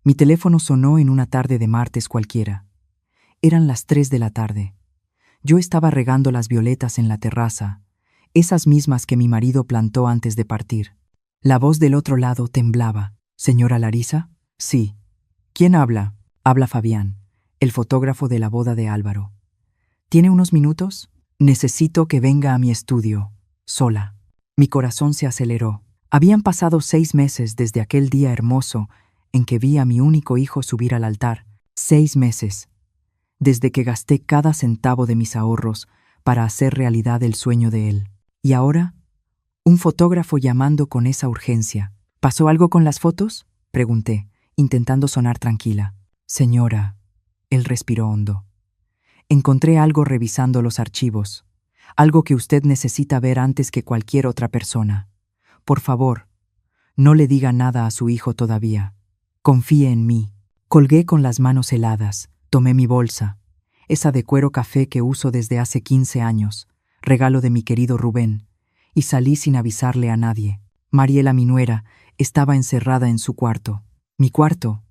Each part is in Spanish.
Mi teléfono sonó en una tarde de martes cualquiera. Eran las 3 de la tarde. Yo estaba regando las violetas en la terraza, esas mismas que mi marido plantó antes de partir. La voz del otro lado temblaba. ¿Señora Larisa? Sí. ¿Quién habla? Habla Fabián, el fotógrafo de la boda de Álvaro. ¿Tiene unos minutos? Necesito que venga a mi estudio, sola. Mi corazón se aceleró. Habían pasado 6 meses desde aquel día hermoso en que vi a mi único hijo subir al altar. 6 meses. Desde que gasté cada centavo de mis ahorros para hacer realidad el sueño de él. Y ahora, un fotógrafo llamando con esa urgencia. ¿Pasó algo con las fotos? Pregunté, intentando sonar tranquila. Señora, él respiró hondo. Encontré algo revisando los archivos. Algo que usted necesita ver antes que cualquier otra persona. Por favor, no le diga nada a su hijo todavía. Confíe en mí. Colgué con las manos heladas. Tomé mi bolsa, esa de cuero café que uso desde hace 15 años, regalo de mi querido Rubén, y salí sin avisarle a nadie. Mariela, mi nuera, estaba encerrada en su cuarto. Mi cuarto,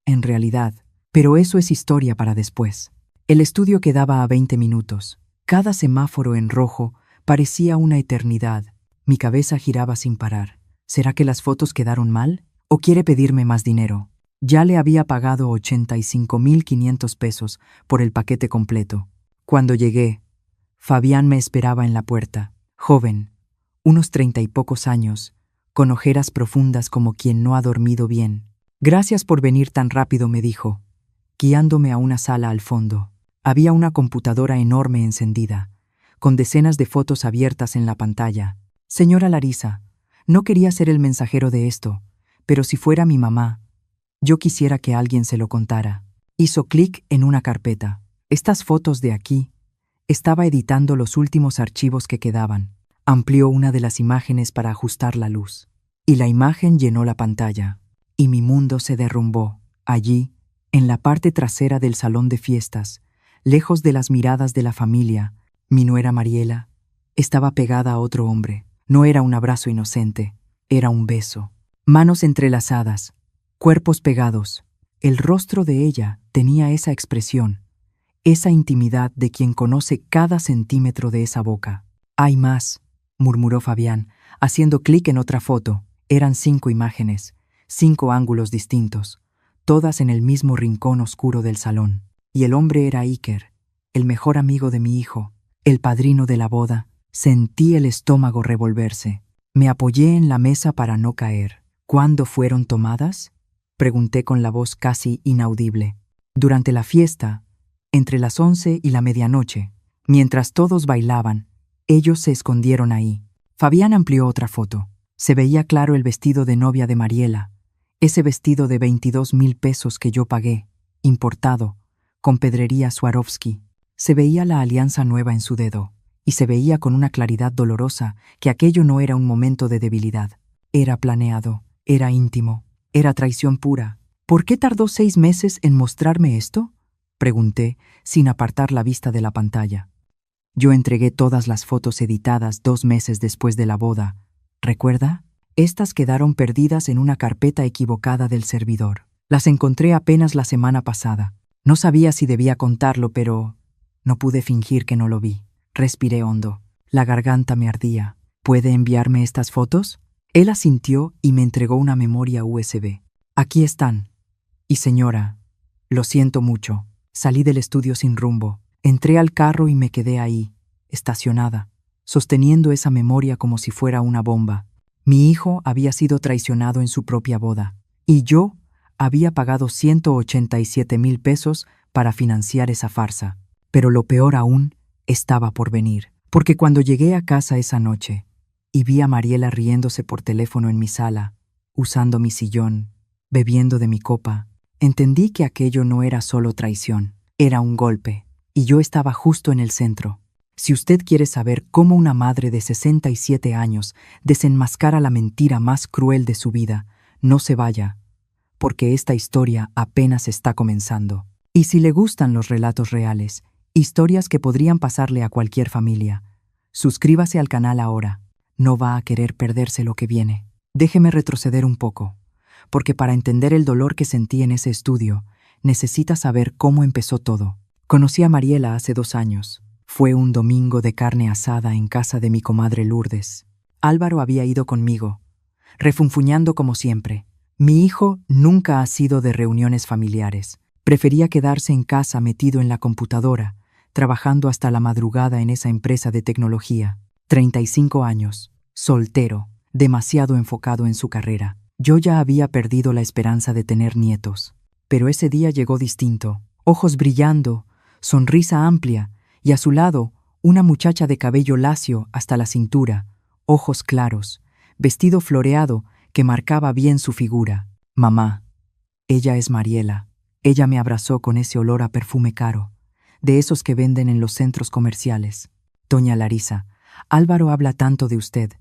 en realidad, pero eso es historia para después. El estudio quedaba a 20 minutos. Cada semáforo en rojo parecía una eternidad. Mi cabeza giraba sin parar. ¿Será que las fotos quedaron mal? ¿O quiere pedirme más dinero? Ya le había pagado 85.500 pesos por el paquete completo. Cuando llegué, Fabián me esperaba en la puerta, joven, unos 30 y pocos años, con ojeras profundas como quien no ha dormido bien. Gracias por venir tan rápido, me dijo, guiándome a una sala al fondo. Había una computadora enorme encendida, con decenas de fotos abiertas en la pantalla. Señora Larisa, no quería ser el mensajero de esto, pero si fuera mi mamá, yo quisiera que alguien se lo contara. Hizo clic en una carpeta. Estas fotos de aquí. Estaba editando los últimos archivos que quedaban. Amplió una de las imágenes para ajustar la luz. Y la imagen llenó la pantalla. Y mi mundo se derrumbó. Allí, en la parte trasera del salón de fiestas, lejos de las miradas de la familia, mi nuera Mariela estaba pegada a otro hombre. No era un abrazo inocente, era un beso. Manos entrelazadas. Cuerpos pegados. El rostro de ella tenía esa expresión, esa intimidad de quien conoce cada centímetro de esa boca. «Hay más», murmuró Fabián, haciendo clic en otra foto. Eran 5 imágenes, 5 ángulos distintos, todas en el mismo rincón oscuro del salón. Y el hombre era Iker, el mejor amigo de mi hijo, el padrino de la boda. Sentí el estómago revolverse. Me apoyé en la mesa para no caer. ¿Cuándo fueron tomadas?, pregunté con la voz casi inaudible. Durante la fiesta, entre las 11 y la medianoche, mientras todos bailaban, ellos se escondieron ahí. Fabián amplió otra foto. Se veía claro el vestido de novia de Mariela, ese vestido de 22.000 pesos que yo pagué, importado, con pedrería Swarovski. Se veía la alianza nueva en su dedo, y se veía con una claridad dolorosa que aquello no era un momento de debilidad. Era planeado, era íntimo. Era traición pura. ¿Por qué tardó 6 meses en mostrarme esto?, pregunté, sin apartar la vista de la pantalla. Yo entregué todas las fotos editadas 2 meses después de la boda. ¿Recuerda? Estas quedaron perdidas en una carpeta equivocada del servidor. Las encontré apenas la semana pasada. No sabía si debía contarlo, pero no pude fingir que no lo vi. Respiré hondo. La garganta me ardía. ¿Puede enviarme estas fotos? Él asintió y me entregó una memoria USB. Aquí están. Y señora, lo siento mucho. Salí del estudio sin rumbo. Entré al carro y me quedé ahí, estacionada, sosteniendo esa memoria como si fuera una bomba. Mi hijo había sido traicionado en su propia boda. Y yo había pagado 187.000 pesos para financiar esa farsa. Pero lo peor aún estaba por venir. Porque cuando llegué a casa esa noche, y vi a Mariela riéndose por teléfono en mi sala, usando mi sillón, bebiendo de mi copa, entendí que aquello no era solo traición, era un golpe, y yo estaba justo en el centro. Si usted quiere saber cómo una madre de 67 años desenmascara la mentira más cruel de su vida, no se vaya, porque esta historia apenas está comenzando. Y si le gustan los relatos reales, historias que podrían pasarle a cualquier familia, suscríbase al canal ahora. No va a querer perderse lo que viene. Déjeme retroceder un poco. porque para entender el dolor que sentí en ese estudio, necesitas saber cómo empezó todo. Conocí a Mariela hace 2 años. Fue un domingo de carne asada en casa de mi comadre Lourdes. Álvaro había ido conmigo, refunfuñando como siempre. Mi hijo nunca ha sido de reuniones familiares. Prefería quedarse en casa metido en la computadora, trabajando hasta la madrugada en esa empresa de tecnología. 35 años, soltero, demasiado enfocado en su carrera. Yo ya había perdido la esperanza de tener nietos. Pero ese día llegó distinto, ojos brillando, sonrisa amplia, y a su lado una muchacha de cabello lacio hasta la cintura, ojos claros, vestido floreado que marcaba bien su figura. Mamá, ella es Mariela. Ella me abrazó con ese olor a perfume caro, de esos que venden en los centros comerciales. Doña Larisa, Álvaro habla tanto de usted.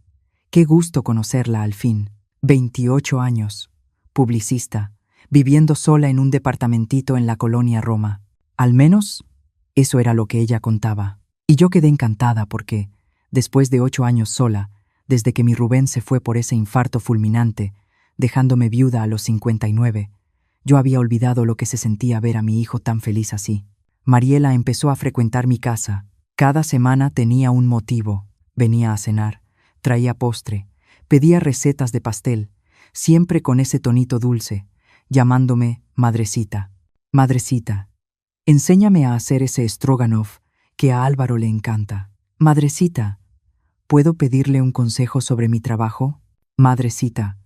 Qué gusto conocerla al fin. 28 años, publicista, viviendo sola en un departamentito en la colonia Roma. Al menos, eso era lo que ella contaba. Y yo quedé encantada porque, después de 8 años sola, desde que mi Rubén se fue por ese infarto fulminante, dejándome viuda a los 59, yo había olvidado lo que se sentía ver a mi hijo tan feliz así. Mariela empezó a frecuentar mi casa. Cada semana tenía un motivo. Venía a cenar, traía postre, pedía recetas de pastel, siempre con ese tonito dulce, llamándome madrecita. Madrecita, enséñame a hacer ese stroganoff que a Álvaro le encanta. Madrecita, ¿puedo pedirle un consejo sobre mi trabajo? Madrecita,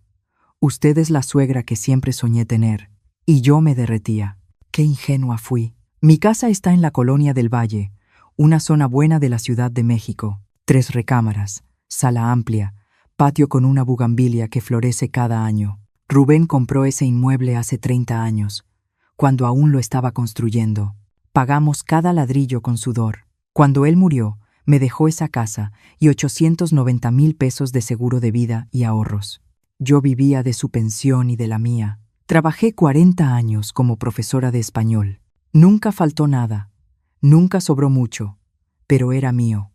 usted es la suegra que siempre soñé tener. Y yo me derretía. Qué ingenua fui. Mi casa está en la Colonia del Valle, una zona buena de la Ciudad de México. 3 recámaras, sala amplia, patio con una bugambilia que florece cada año. Rubén compró ese inmueble hace 30 años, cuando aún lo estaba construyendo. Pagamos cada ladrillo con sudor. Cuando él murió, me dejó esa casa y 890,000 pesos de seguro de vida y ahorros. Yo vivía de su pensión y de la mía. Trabajé 40 años como profesora de español. Nunca faltó nada, nunca sobró mucho, pero era mío,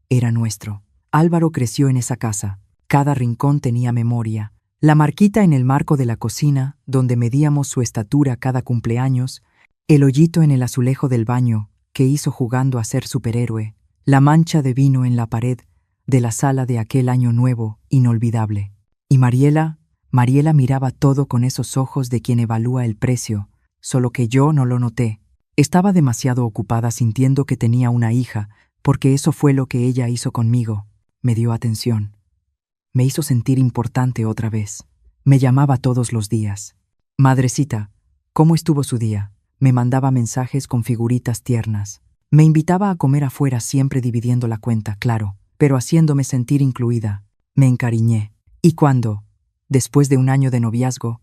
era nuestro. Álvaro creció en esa casa. Cada rincón tenía memoria. La marquita en el marco de la cocina, donde medíamos su estatura cada cumpleaños, el hoyito en el azulejo del baño que hizo jugando a ser superhéroe, la mancha de vino en la pared de la sala de aquel año nuevo, inolvidable. Y Mariela miraba todo con esos ojos de quien evalúa el precio, solo que yo no lo noté. Estaba demasiado ocupada sintiendo que tenía una hija, porque eso fue lo que ella hizo conmigo. Me dio atención. Me hizo sentir importante otra vez. Me llamaba todos los días. Madrecita, ¿cómo estuvo su día? Me mandaba mensajes con figuritas tiernas. Me invitaba a comer afuera siempre dividiendo la cuenta, claro, pero haciéndome sentir incluida. Me encariñé. Y cuando, después de 1 año de noviazgo,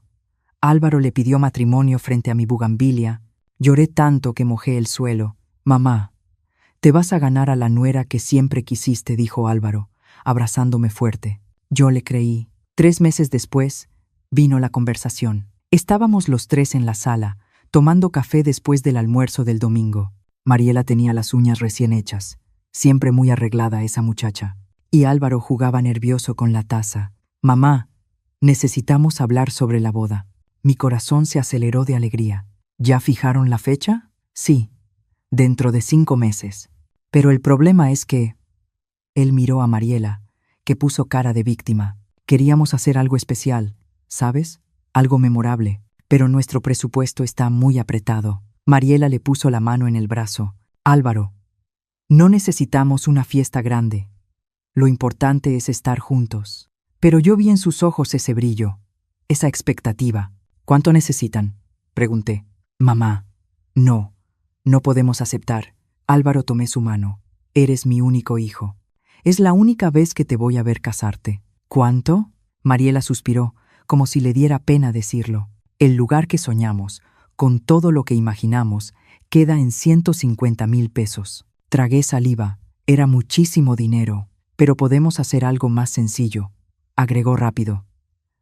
Álvaro le pidió matrimonio frente a mi bugambilia, lloré tanto que mojé el suelo. Mamá, te vas a ganar a la nuera que siempre quisiste, dijo Álvaro, abrazándome fuerte. Yo le creí. 3 meses después, vino la conversación. Estábamos los 3 en la sala, tomando café después del almuerzo del domingo. Mariela tenía las uñas recién hechas, siempre muy arreglada esa muchacha. Y Álvaro jugaba nervioso con la taza. Mamá, necesitamos hablar sobre la boda. Mi corazón se aceleró de alegría. ¿Ya fijaron la fecha? Sí, dentro de 5 meses. Pero el problema es que... Él miró a Mariela, que puso cara de víctima. Queríamos hacer algo especial, ¿sabes? Algo memorable, pero nuestro presupuesto está muy apretado. Mariela le puso la mano en el brazo. Álvaro, no necesitamos una fiesta grande. Lo importante es estar juntos. Pero yo vi en sus ojos ese brillo, esa expectativa. ¿Cuánto necesitan?, pregunté. Mamá, no podemos aceptar. Álvaro, tomé su mano. Eres mi único hijo. Es la única vez que te voy a ver casarte. ¿Cuánto? Mariela suspiró, como si le diera pena decirlo. El lugar que soñamos, con todo lo que imaginamos, queda en 150,000 pesos. Tragué saliva. Era muchísimo dinero, pero podemos hacer algo más sencillo, agregó rápido.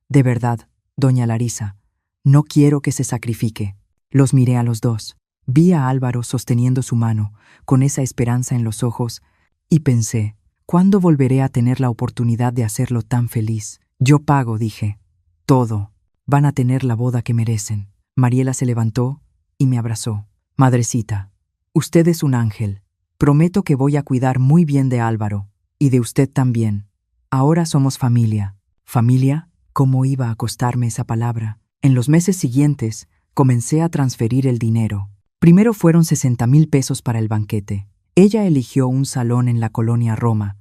De verdad, doña Larisa, no quiero que se sacrifique. Los miré a los dos. Vi a Álvaro sosteniendo su mano, con esa esperanza en los ojos, y pensé, ¿cuándo volveré a tener la oportunidad de hacerlo tan feliz? Yo pago, dije. Todo. Van a tener la boda que merecen. Mariela se levantó y me abrazó. Madrecita, usted es un ángel. Prometo que voy a cuidar muy bien de Álvaro, y de usted también. Ahora somos familia. ¿Familia? ¿Cómo iba a costarme esa palabra? En los meses siguientes, comencé a transferir el dinero. Primero fueron 60,000 pesos para el banquete. Ella eligió un salón en la colonia Roma,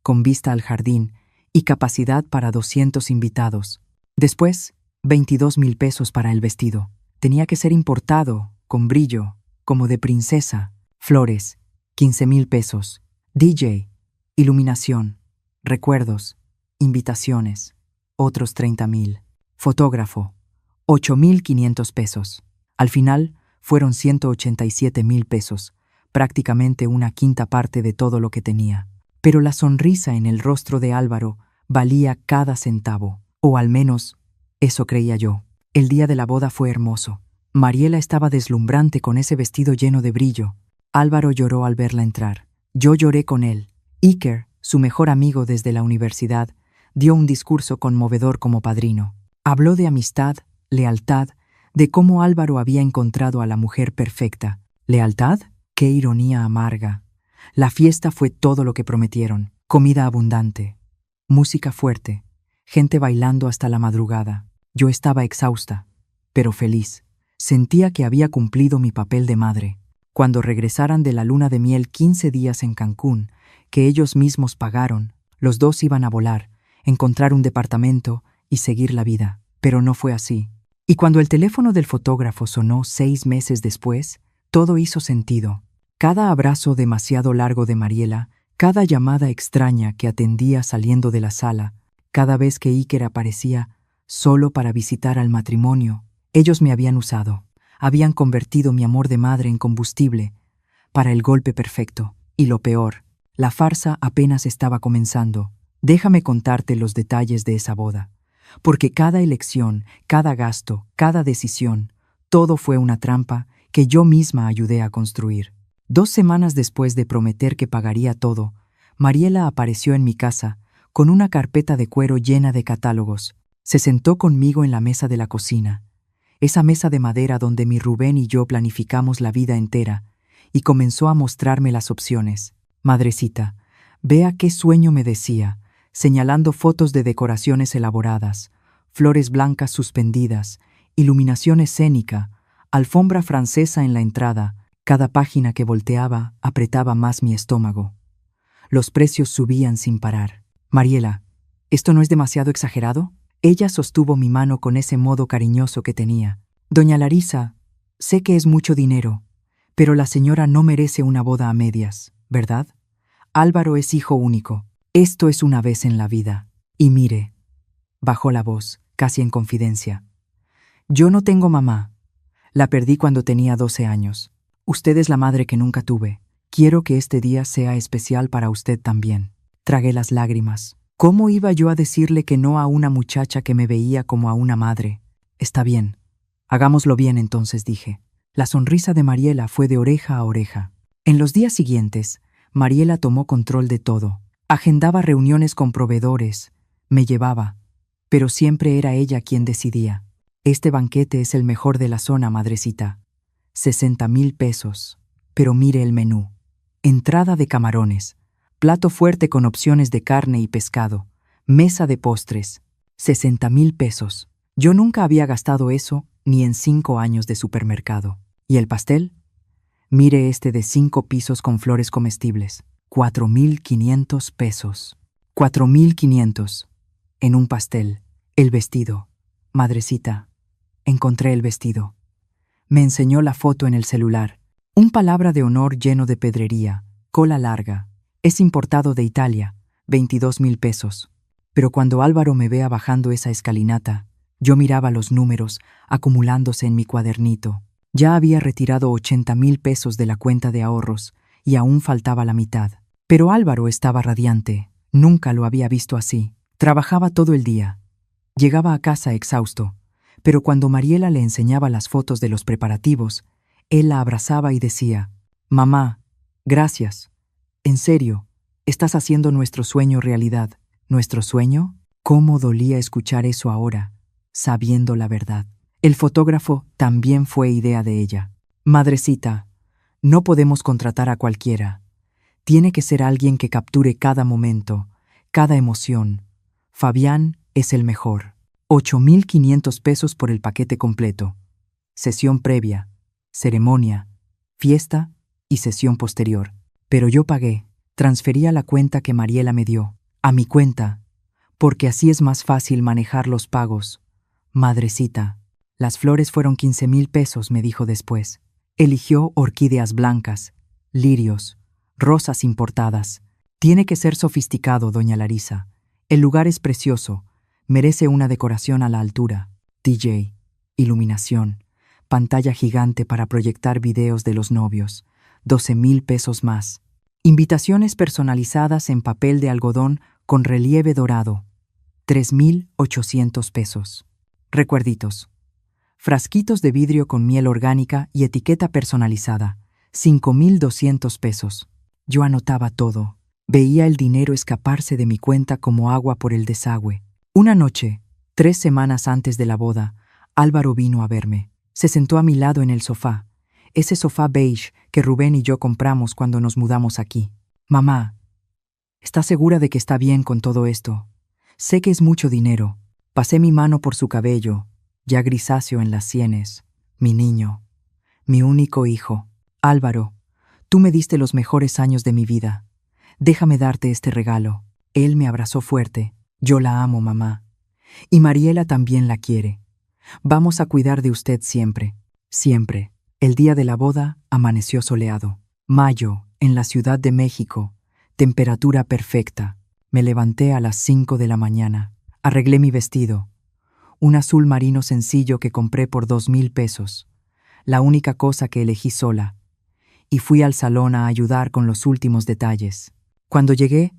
con vista al jardín y capacidad para 200 invitados. Después, 22,000 pesos para el vestido. Tenía que ser importado, con brillo, como de princesa. Flores, 15,000 pesos. DJ, iluminación, recuerdos, invitaciones, otros 30,000. Fotógrafo, 8,500 pesos. Al final, fueron 187,000 pesos, prácticamente una quinta parte de todo lo que tenía. Pero la sonrisa en el rostro de Álvaro valía cada centavo, o al menos, eso creía yo. El día de la boda fue hermoso. Mariela estaba deslumbrante con ese vestido lleno de brillo. Álvaro lloró al verla entrar. Yo lloré con él. Iker, su mejor amigo desde la universidad, dio un discurso conmovedor como padrino. Habló de amistad, lealtad, de cómo Álvaro había encontrado a la mujer perfecta. ¿Lealtad? ¡Qué ironía amarga! La fiesta fue todo lo que prometieron. Comida abundante, música fuerte, gente bailando hasta la madrugada. Yo estaba exhausta, pero feliz. Sentía que había cumplido mi papel de madre. Cuando regresaran de la luna de miel 15 días en Cancún, que ellos mismos pagaron, los dos iban a volar, encontrar un departamento y seguir la vida. Pero no fue así. Y cuando el teléfono del fotógrafo sonó 6 meses después, todo hizo sentido. Cada abrazo demasiado largo de Mariela, cada llamada extraña que atendía saliendo de la sala, cada vez que Iker aparecía solo para visitar al matrimonio, ellos me habían usado. Habían convertido mi amor de madre en combustible para el golpe perfecto. Y lo peor, la farsa apenas estaba comenzando. Déjame contarte los detalles de esa boda. Porque cada elección, cada gasto, cada decisión, todo fue una trampa que yo misma ayudé a construir. 2 semanas después de prometer que pagaría todo, Mariela apareció en mi casa con una carpeta de cuero llena de catálogos. Se sentó conmigo en la mesa de la cocina, esa mesa de madera donde mi Rubén y yo planificamos la vida entera, y comenzó a mostrarme las opciones. Madrecita, vea qué sueño me decía, señalando fotos de decoraciones elaboradas, flores blancas suspendidas, iluminación escénica, alfombra francesa en la entrada. Cada página que volteaba apretaba más mi estómago. Los precios subían sin parar. Mariela, ¿esto no es demasiado exagerado? Ella sostuvo mi mano con ese modo cariñoso que tenía. Doña Larisa, sé que es mucho dinero, pero la señora no merece una boda a medias, ¿verdad? Álvaro es hijo único. Esto es una vez en la vida. Y mire, bajó la voz, casi en confidencia. Yo no tengo mamá. La perdí cuando tenía 12 años. Usted es la madre que nunca tuve. Quiero que este día sea especial para usted también. Tragué las lágrimas. ¿Cómo iba yo a decirle que no a una muchacha que me veía como a una madre? Está bien. Hagámoslo bien entonces, dije. La sonrisa de Mariela fue de oreja a oreja. En los días siguientes, Mariela tomó control de todo. Agendaba reuniones con proveedores. Me llevaba. Pero siempre era ella quien decidía. Este banquete es el mejor de la zona, madrecita. 60,000 pesos. Pero mire el menú. Entrada de camarones, plato fuerte con opciones de carne y pescado, mesa de postres. 60,000 pesos. Yo nunca había gastado eso ni en 5 años de supermercado. ¿Y el pastel? Mire este de 5 pisos con flores comestibles. 4,500 pesos. 4,500. En un pastel. El vestido. Madrecita, encontré el vestido. Me enseñó la foto en el celular. Un palabra de honor lleno de pedrería, cola larga. Es importado de Italia, 22,000 pesos. Pero cuando Álvaro me vea bajando esa escalinata, yo miraba los números acumulándose en mi cuadernito. Ya había retirado 80,000 pesos de la cuenta de ahorros y aún faltaba la mitad. Pero Álvaro estaba radiante. Nunca lo había visto así. Trabajaba todo el día. Llegaba a casa exhausto. Pero cuando Mariela le enseñaba las fotos de los preparativos, él la abrazaba y decía, «Mamá, gracias. En serio, estás haciendo nuestro sueño realidad». ¿Nuestro sueño? ¿Cómo dolía escuchar eso ahora? sabiendo la verdad. El fotógrafo también fue idea de ella. Madrecita, no podemos contratar a cualquiera. Tiene que ser alguien que capture cada momento, cada emoción. Fabián es el mejor. 8.500 pesos por el paquete completo. Sesión previa, ceremonia, fiesta y sesión posterior. Pero yo pagué. Transferí a la cuenta que Mariela me dio. A mi cuenta, porque así es más fácil manejar los pagos. Madrecita, las flores fueron 15.000 pesos, me dijo después. Eligió orquídeas blancas, lirios, rosas importadas. Tiene que ser sofisticado, doña Larisa. El lugar es precioso, merece una decoración a la altura. DJ, iluminación, pantalla gigante para proyectar videos de los novios. 12.000 pesos más. Invitaciones personalizadas en papel de algodón con relieve dorado. 3.800 pesos. Recuerditos. Frasquitos de vidrio con miel orgánica y etiqueta personalizada. 5.200 pesos. Yo anotaba todo. Veía el dinero escaparse de mi cuenta como agua por el desagüe. Una noche, 3 semanas antes de la boda, Álvaro vino a verme. Se sentó a mi lado en el sofá. Ese sofá beige que Rubén y yo compramos cuando nos mudamos aquí. Mamá, ¿estás segura de que está bien con todo esto? Sé que es mucho dinero. Pasé mi mano por su cabello, ya grisáceo en las sienes. Mi niño, mi único hijo. Álvaro, tú me diste los mejores años de mi vida. Déjame darte este regalo. Él me abrazó fuerte. Yo la amo, mamá. Y Mariela también la quiere. Vamos a cuidar de usted siempre, siempre. El día de la boda amaneció soleado. Mayo, en la Ciudad de México. Temperatura perfecta. Me levanté a las 5 de la mañana. Arreglé mi vestido. Un azul marino sencillo que compré por 2.000 pesos. La única cosa que elegí sola. Y fui al salón a ayudar con los últimos detalles. Cuando llegué,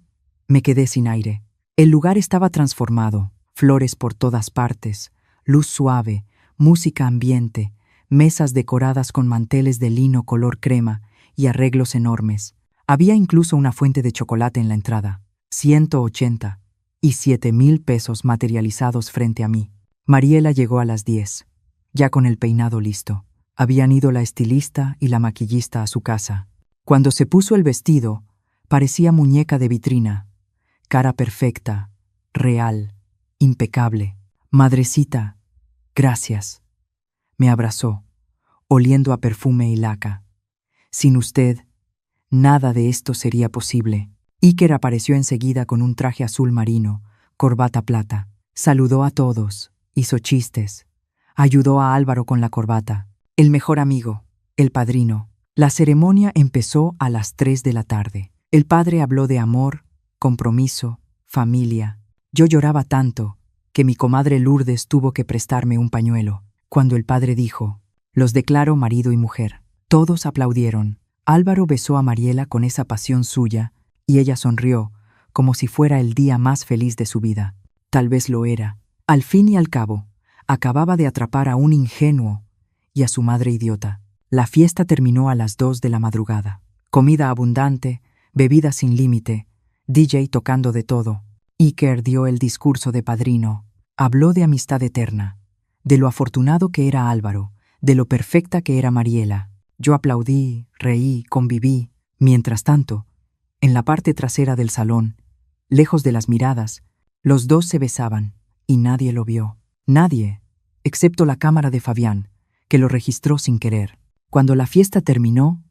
me quedé sin aire. El lugar estaba transformado. Flores por todas partes, luz suave, música ambiente, mesas decoradas con manteles de lino color crema y arreglos enormes. Había incluso una fuente de chocolate en la entrada. 180 y 7.000 pesos materializados frente a mí. Mariela llegó a las 10, ya con el peinado listo. Habían ido la estilista y la maquillista a su casa. Cuando se puso el vestido, parecía muñeca de vitrina. Cara perfecta, real, impecable. Madrecita, gracias. Me abrazó, oliendo a perfume y laca. Sin usted, nada de esto sería posible. Iker apareció enseguida con un traje azul marino, corbata plata. Saludó a todos, hizo chistes. Ayudó a Álvaro con la corbata. El mejor amigo, el padrino. La ceremonia empezó a las 3 de la tarde. El padre habló de amor, compromiso, familia. Yo lloraba tanto que mi comadre Lourdes tuvo que prestarme un pañuelo. Cuando el padre dijo, los declaro marido y mujer. Todos aplaudieron. Álvaro besó a Mariela con esa pasión suya y ella sonrió como si fuera el día más feliz de su vida. Tal vez lo era. Al fin y al cabo, acababa de atrapar a un ingenuo y a su madre idiota. La fiesta terminó a las 2 de la madrugada. Comida abundante, bebida sin límite, DJ tocando de todo. Iker dio el discurso de padrino. Habló de amistad eterna, de lo afortunado que era Álvaro, de lo perfecta que era Mariela. Yo aplaudí, reí, conviví. Mientras tanto, en la parte trasera del salón, lejos de las miradas, los dos se besaban, y nadie lo vio. Nadie, excepto la cámara de Fabián, que lo registró sin querer. Cuando la fiesta terminó,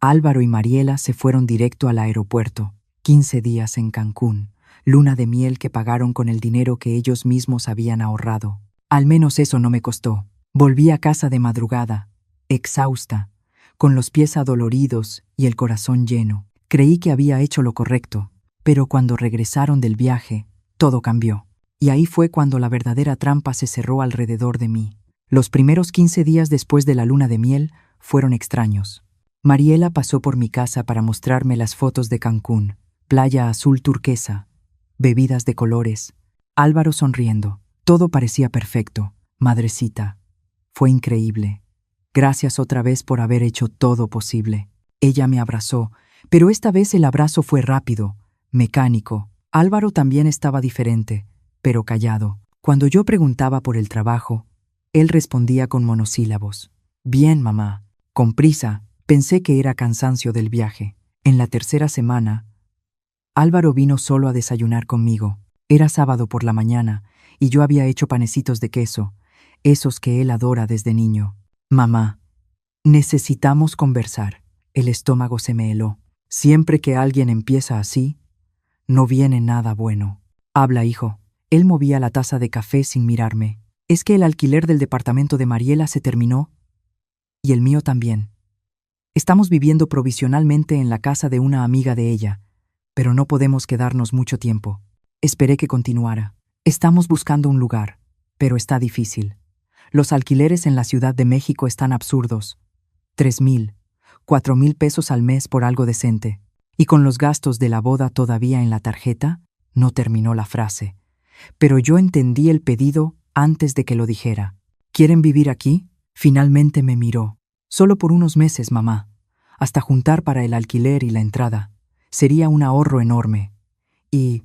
Álvaro y Mariela se fueron directo al aeropuerto. 15 días en Cancún, luna de miel que pagaron con el dinero que ellos mismos habían ahorrado. Al menos eso no me costó. Volví a casa de madrugada, exhausta, con los pies adoloridos y el corazón lleno. Creí que había hecho lo correcto, pero cuando regresaron del viaje, todo cambió. Y ahí fue cuando la verdadera trampa se cerró alrededor de mí. Los primeros 15 días después de la luna de miel fueron extraños. Mariela pasó por mi casa para mostrarme las fotos de Cancún, playa azul turquesa, bebidas de colores, Álvaro sonriendo. Todo parecía perfecto. Madrecita, fue increíble. Gracias otra vez por haber hecho todo posible. Ella me abrazó, pero esta vez el abrazo fue rápido, mecánico. Álvaro también estaba diferente, pero callado. Cuando yo preguntaba por el trabajo, él respondía con monosílabos. Bien, mamá. Con prisa, pensé que era cansancio del viaje. En la tercera semana, Álvaro vino solo a desayunar conmigo. Era sábado por la mañana y yo había hecho panecitos de queso, esos que él adora desde niño. Mamá, necesitamos conversar. El estómago se me heló. Siempre que alguien empieza así, no viene nada bueno. Habla, hijo. Él movía la taza de café sin mirarme. Es que el alquiler del departamento de Mariela se terminó y el mío también. Estamos viviendo provisionalmente en la casa de una amiga de ella, pero no podemos quedarnos mucho tiempo. Esperé que continuara. Estamos buscando un lugar, pero está difícil. Los alquileres en la Ciudad de México están absurdos. 3,000, 4,000 pesos al mes por algo decente. Y con los gastos de la boda todavía en la tarjeta, no terminó la frase. Pero yo entendí el pedido antes de que lo dijera. ¿Quieren vivir aquí? Finalmente me miró. Solo por unos meses, mamá. Hasta juntar para el alquiler y la entrada. Sería un ahorro enorme. Y,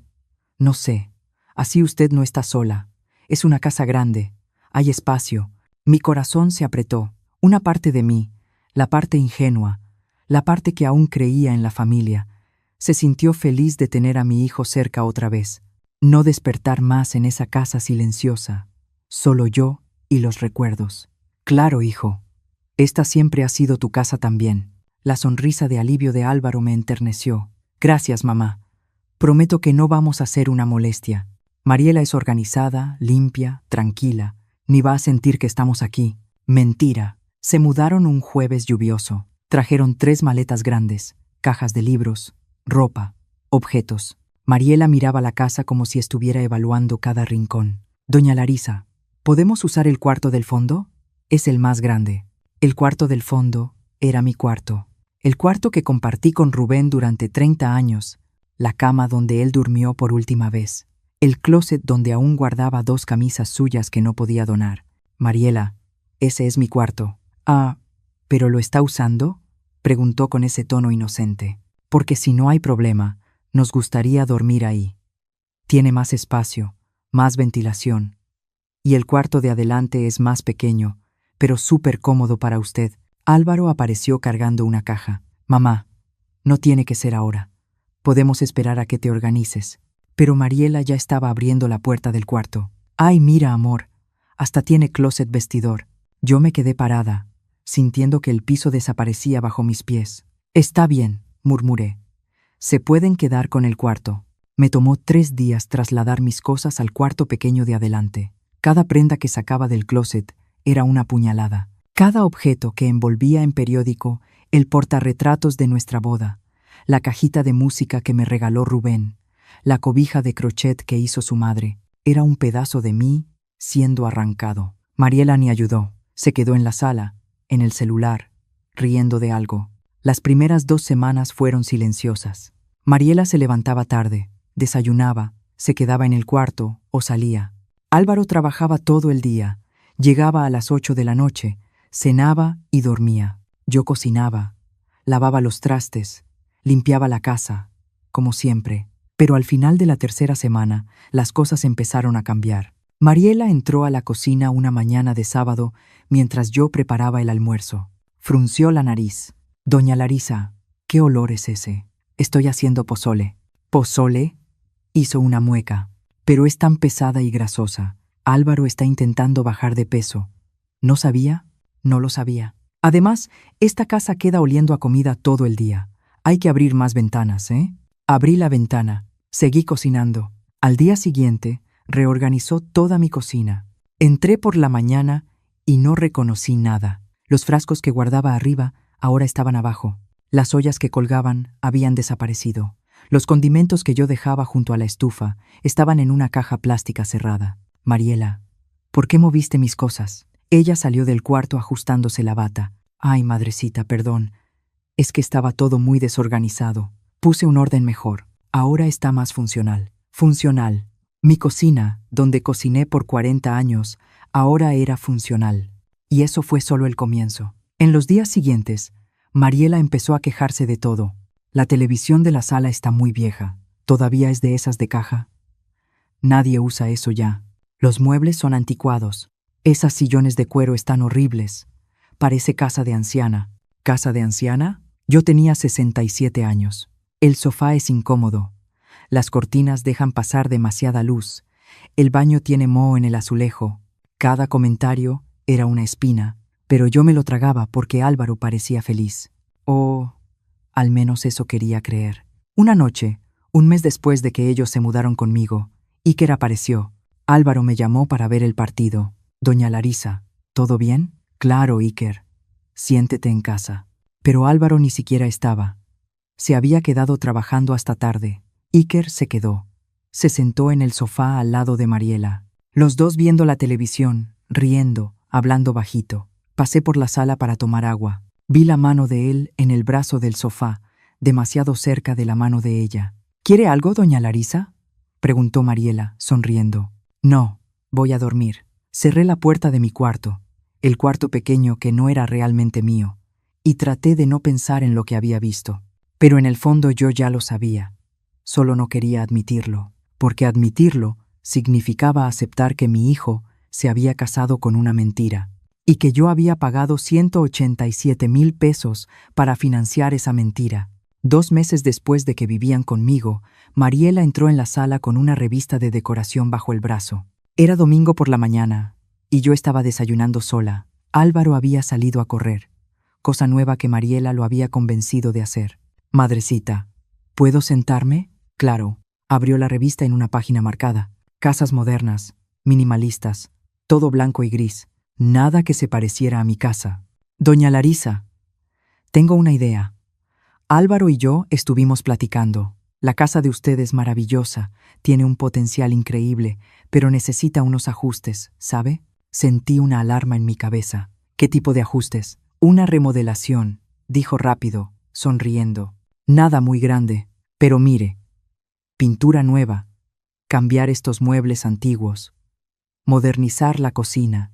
no sé, así usted no está sola. Es una casa grande. Hay espacio. Mi corazón se apretó. Una parte de mí, la parte ingenua, la parte que aún creía en la familia, se sintió feliz de tener a mi hijo cerca otra vez. No despertar más en esa casa silenciosa. Solo yo y los recuerdos. Claro, hijo. Esta siempre ha sido tu casa también. La sonrisa de alivio de Álvaro me enterneció. Gracias, mamá. Prometo que no vamos a ser una molestia. Mariela es organizada, limpia, tranquila. Ni va a sentir que estamos aquí. Mentira. Se mudaron un jueves lluvioso. Trajeron 3 maletas grandes, cajas de libros, ropa, objetos. Mariela miraba la casa como si estuviera evaluando cada rincón. Doña Larisa, ¿podemos usar el cuarto del fondo? Es el más grande. El cuarto del fondo era mi cuarto. El cuarto que compartí con Rubén durante 30 años. La cama donde él durmió por última vez. El closet donde aún guardaba 2 camisas suyas que no podía donar. Mariela, ese es mi cuarto. Ah, ¿pero lo está usando? Preguntó con ese tono inocente. Porque si no hay problema, nos gustaría dormir ahí. Tiene más espacio, más ventilación. Y el cuarto de adelante es más pequeño, pero súper cómodo para usted. Álvaro apareció cargando una caja. Mamá, no tiene que ser ahora. Podemos esperar a que te organices. Pero Mariela ya estaba abriendo la puerta del cuarto. Ay, mira, amor, hasta tiene closet vestidor. Yo me quedé parada, sintiendo que el piso desaparecía bajo mis pies. Está bien, murmuré. Se pueden quedar con el cuarto. Me tomó 3 días trasladar mis cosas al cuarto pequeño de adelante. Cada prenda que sacaba del closet era una puñalada. Cada objeto que envolvía en periódico, el portarretratos de nuestra boda, la cajita de música que me regaló Rubén, la cobija de crochet que hizo su madre, era un pedazo de mí siendo arrancado. Mariela ni ayudó. Se quedó en la sala, en el celular, riendo de algo. Las primeras 2 semanas fueron silenciosas. Mariela se levantaba tarde, desayunaba, se quedaba en el cuarto o salía. Álvaro trabajaba todo el día, llegaba a las 8 de la noche, cenaba y dormía. Yo cocinaba, lavaba los trastes, limpiaba la casa, como siempre. Pero al final de la tercera semana, las cosas empezaron a cambiar. Mariela entró a la cocina una mañana de sábado mientras yo preparaba el almuerzo. Frunció la nariz. Doña Larisa, ¿qué olor es ese? Estoy haciendo pozole. ¿Pozole? Hizo una mueca. Pero es tan pesada y grasosa. Álvaro está intentando bajar de peso. ¿No sabía? No lo sabía. Además, esta casa queda oliendo a comida todo el día. Hay que abrir más ventanas, ¿eh? Abrí la ventana. Seguí cocinando. Al día siguiente, reorganizó toda mi cocina. Entré por la mañana y no reconocí nada. Los frascos que guardaba arriba ahora estaban abajo. Las ollas que colgaban habían desaparecido. Los condimentos que yo dejaba junto a la estufa estaban en una caja plástica cerrada. Mariela, ¿por qué moviste mis cosas? Ella salió del cuarto ajustándose la bata. Ay, madrecita, perdón. Es que estaba todo muy desorganizado. Puse un orden mejor. Ahora está más funcional. Funcional. Mi cocina, donde cociné por 40 años, ahora era funcional. Y eso fue solo el comienzo. En los días siguientes, Mariela empezó a quejarse de todo. La televisión de la sala está muy vieja. ¿Todavía es de esas de caja? Nadie usa eso ya. Los muebles son anticuados. Esas sillones de cuero están horribles. Parece casa de anciana. ¿Casa de anciana? Yo tenía 67 años. El sofá es incómodo. Las cortinas dejan pasar demasiada luz. El baño tiene moho en el azulejo. Cada comentario era una espina, pero yo me lo tragaba porque Álvaro parecía feliz. O al menos eso quería creer. Una noche, un mes después de que ellos se mudaron conmigo, Iker apareció. Álvaro me llamó para ver el partido. Doña Larisa, ¿todo bien? Claro, Iker. Siéntete en casa. Pero Álvaro ni siquiera estaba. Se había quedado trabajando hasta tarde. Iker se quedó. Se sentó en el sofá al lado de Mariela. Los dos viendo la televisión, riendo, hablando bajito. Pasé por la sala para tomar agua. Vi la mano de él en el brazo del sofá, demasiado cerca de la mano de ella. ¿Quiere algo, doña Larisa? Preguntó Mariela, sonriendo. No, voy a dormir. Cerré la puerta de mi cuarto, el cuarto pequeño que no era realmente mío, y traté de no pensar en lo que había visto. Pero en el fondo yo ya lo sabía. Solo no quería admitirlo, porque admitirlo significaba aceptar que mi hijo se había casado con una mentira, y que yo había pagado 187,000 pesos para financiar esa mentira. 2 meses después de que vivían conmigo, Mariela entró en la sala con una revista de decoración bajo el brazo. Era domingo por la mañana, y yo estaba desayunando sola. Álvaro había salido a correr, cosa nueva que Mariela lo había convencido de hacer. Madrecita, ¿puedo sentarme? Claro. Abrió la revista en una página marcada. Casas modernas, minimalistas, todo blanco y gris. Nada que se pareciera a mi casa. Doña Larisa, tengo una idea. Álvaro y yo estuvimos platicando. La casa de usted es maravillosa, tiene un potencial increíble, pero necesita unos ajustes, ¿sabe? Sentí una alarma en mi cabeza. ¿Qué tipo de ajustes? Una remodelación, dijo rápido, sonriendo. Nada muy grande, pero mire. Pintura nueva, cambiar estos muebles antiguos, modernizar la cocina,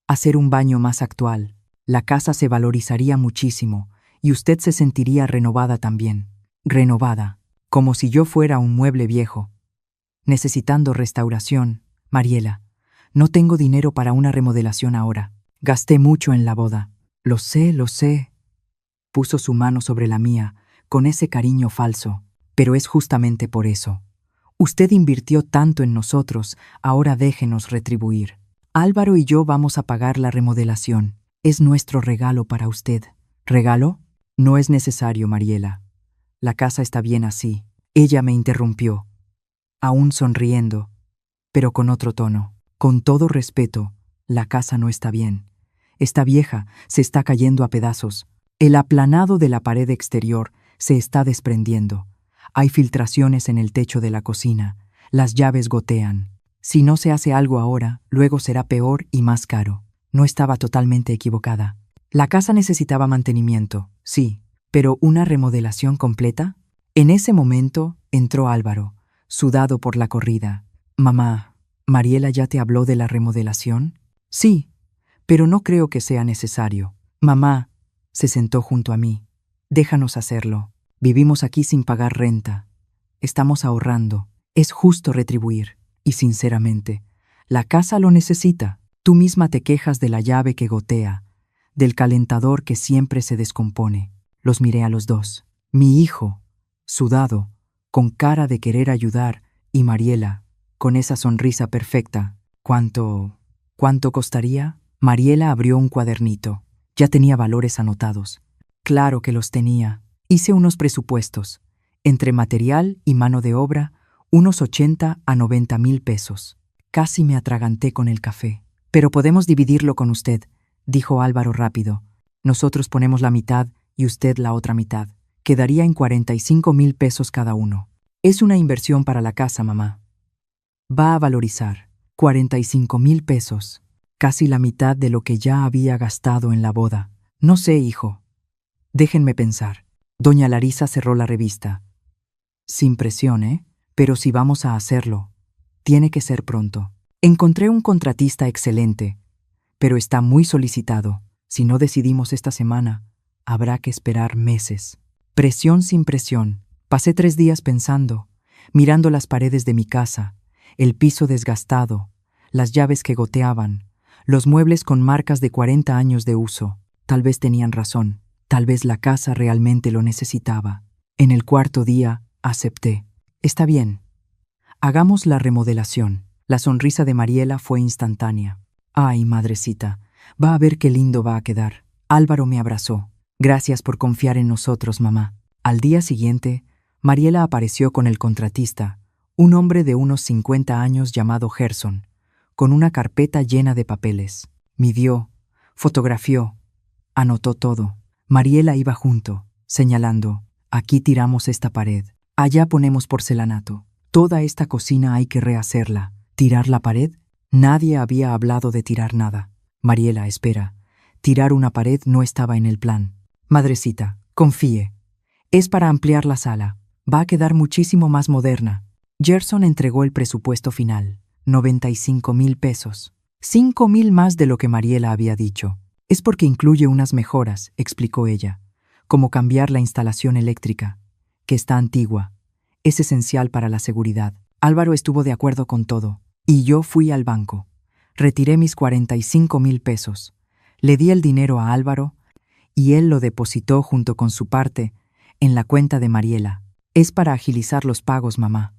hacer un baño más actual. La casa se valorizaría muchísimo y usted se sentiría renovada también. Renovada, como si yo fuera un mueble viejo. Necesitando restauración, Mariela. No tengo dinero para una remodelación ahora. Gasté mucho en la boda. Lo sé, lo sé. Puso su mano sobre la mía, con ese cariño falso. Pero es justamente por eso. Usted invirtió tanto en nosotros, ahora déjenos retribuir. Álvaro y yo vamos a pagar la remodelación. Es nuestro regalo para usted. ¿Regalo? No es necesario, Mariela. La casa está bien así. Ella me interrumpió, aún sonriendo, pero con otro tono. Con todo respeto, la casa no está bien. Está vieja, se está cayendo a pedazos. El aplanado de la pared exterior se está desprendiendo. Hay filtraciones en el techo de la cocina. Las llaves gotean. Si no se hace algo ahora, luego será peor y más caro. No estaba totalmente equivocada. La casa necesitaba mantenimiento, sí, pero ¿una remodelación completa? En ese momento entró Álvaro, sudado por la corrida. Mamá, ¿Mariela ya te habló de la remodelación? Sí, pero no creo que sea necesario. Mamá, se sentó junto a mí. Déjanos hacerlo. Vivimos aquí sin pagar renta. Estamos ahorrando. Es justo retribuir. Y sinceramente, la casa lo necesita. Tú misma te quejas de la llave que gotea, del calentador que siempre se descompone. Los miré a los dos. Mi hijo, sudado, con cara de querer ayudar, y Mariela, con esa sonrisa perfecta. ¿Cuánto costaría? Mariela abrió un cuadernito. Ya tenía valores anotados. Claro que los tenía. Hice unos presupuestos. Entre material y mano de obra, unos 80 a 90,000 pesos. Casi me atraganté con el café. Pero podemos dividirlo con usted, dijo Álvaro rápido. Nosotros ponemos la mitad y usted la otra mitad. Quedaría en 45,000 pesos cada uno. Es una inversión para la casa, mamá. Va a valorizar. 45,000 pesos. Casi la mitad de lo que ya había gastado en la boda. No sé, hijo. Déjenme pensar. Doña Larisa cerró la revista. Sin presión, ¿eh? Pero si vamos a hacerlo, tiene que ser pronto. Encontré un contratista excelente, pero está muy solicitado. Si no decidimos esta semana, habrá que esperar meses. Presión sin presión. Pasé 3 días pensando, mirando las paredes de mi casa, el piso desgastado, las llaves que goteaban, los muebles con marcas de 40 años de uso. Tal vez tenían razón, tal vez la casa realmente lo necesitaba. En el cuarto día, acepté. Está bien. Hagamos la remodelación. La sonrisa de Mariela fue instantánea. Ay, madrecita, va a ver qué lindo va a quedar. Álvaro me abrazó. Gracias por confiar en nosotros, mamá. Al día siguiente, Mariela apareció con el contratista, un hombre de unos 50 años llamado Gerson, con una carpeta llena de papeles. Midió, fotografió, anotó todo. Mariela iba junto, señalando: aquí tiramos esta pared, allá ponemos porcelanato. Toda esta cocina hay que rehacerla. ¿Tirar la pared? Nadie había hablado de tirar nada. Mariela, espera. Tirar una pared no estaba en el plan. Madrecita, confíe. Es para ampliar la sala. Va a quedar muchísimo más moderna. Gerson entregó el presupuesto final. 95,000 pesos. 5,000 más de lo que Mariela había dicho. Es porque incluye unas mejoras, explicó ella, como cambiar la instalación eléctrica, que está antigua. Es esencial para la seguridad. Álvaro estuvo de acuerdo con todo, y yo fui al banco. Retiré mis 45,000 pesos. Le di el dinero a Álvaro, y él lo depositó junto con su parte en la cuenta de Mariela. Es para agilizar los pagos, mamá.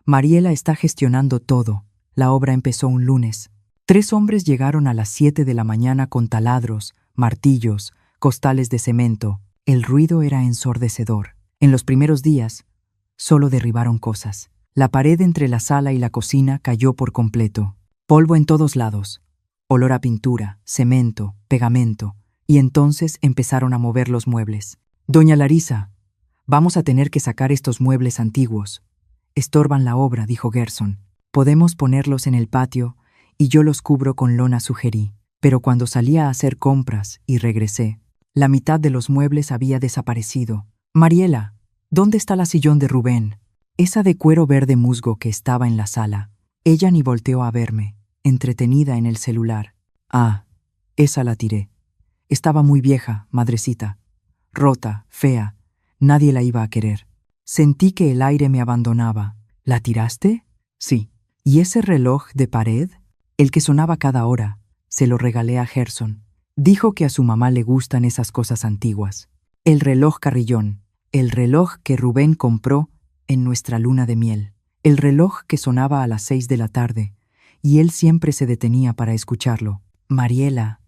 Mariela está gestionando todo. La obra empezó un lunes. 3 hombres llegaron a las 7 de la mañana con taladros, martillos, costales de cemento. El ruido era ensordecedor. En los primeros días, solo derribaron cosas. La pared entre la sala y la cocina cayó por completo. Polvo en todos lados. Olor a pintura, cemento, pegamento. Y entonces empezaron a mover los muebles. Doña Larisa, vamos a tener que sacar estos muebles antiguos. Estorban la obra, dijo Gerson. Podemos ponerlos en el patio y yo los cubro con lona, sugerí. Pero cuando salí a hacer compras y regresé, la mitad de los muebles había desaparecido. Mariela, ¿dónde está la sillón de Rubén? Esa de cuero verde musgo que estaba en la sala. Ella ni volteó a verme, entretenida en el celular. Ah, esa la tiré. Estaba muy vieja, madrecita. Rota, fea. Nadie la iba a querer. Sentí que el aire me abandonaba. ¿La tiraste? Sí. ¿Y ese reloj de pared? El que sonaba cada hora. Se lo regalé a Gerson. Dijo que a su mamá le gustan esas cosas antiguas. El reloj carrillón. El reloj que Rubén compró en nuestra luna de miel. El reloj que sonaba a las 6 de la tarde, y él siempre se detenía para escucharlo. Mariela.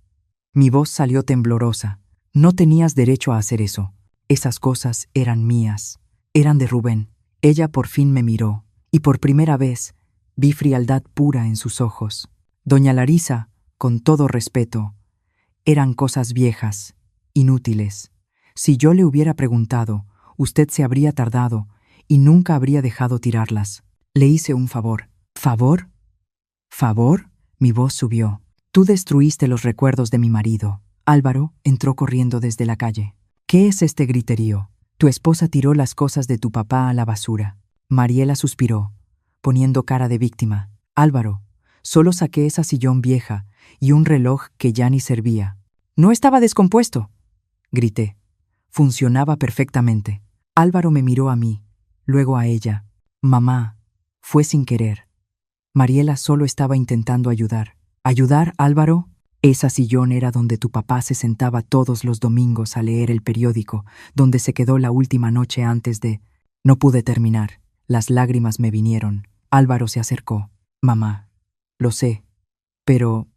Mi voz salió temblorosa. No tenías derecho a hacer eso. Esas cosas eran mías. Eran de Rubén. Ella por fin me miró, y por primera vez vi frialdad pura en sus ojos. Doña Larisa, con todo respeto, eran cosas viejas, inútiles. Si yo le hubiera preguntado, usted se habría tardado y nunca habría dejado tirarlas. Le hice un favor. ¿Favor? ¿Favor? Mi voz subió. Tú destruiste los recuerdos de mi marido. Álvaro entró corriendo desde la calle. ¿Qué es este griterío? Tu esposa tiró las cosas de tu papá a la basura. Mariela suspiró, poniendo cara de víctima. Álvaro, solo saqué esa sillón vieja y un reloj que ya ni servía. No estaba descompuesto, grité. Funcionaba perfectamente. Álvaro me miró a mí, luego a ella. Mamá, fue sin querer. Mariela solo estaba intentando ayudar. ¿Ayudar, Álvaro? Esa sillón era donde tu papá se sentaba todos los domingos a leer el periódico, donde se quedó la última noche antes de... No pude terminar. Las lágrimas me vinieron. Álvaro se acercó. Mamá, lo sé, pero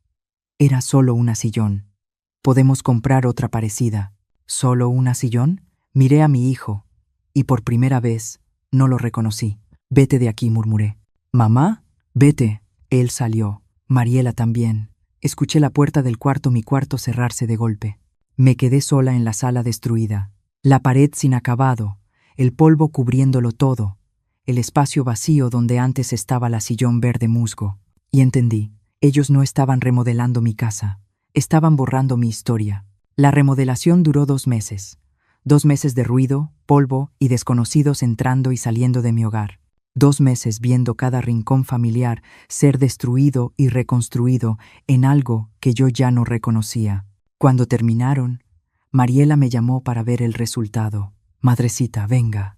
era solo una sillón. Podemos comprar otra parecida. ¿Solo una sillón? Miré a mi hijo, y por primera vez no lo reconocí. Vete de aquí, murmuré. Mamá, vete. Él salió. Mariela también. Escuché la puerta del mi cuarto cerrarse de golpe. Me quedé sola en la sala destruida. La pared sin acabado, el polvo cubriéndolo todo, el espacio vacío donde antes estaba la sillón verde musgo. Y entendí, ellos no estaban remodelando mi casa, estaban borrando mi historia. La remodelación duró 2 meses. 2 meses de ruido, polvo y desconocidos entrando y saliendo de mi hogar. 2 meses viendo cada rincón familiar ser destruido y reconstruido en algo que yo ya no reconocía. Cuando terminaron, Mariela me llamó para ver el resultado. Madrecita, venga.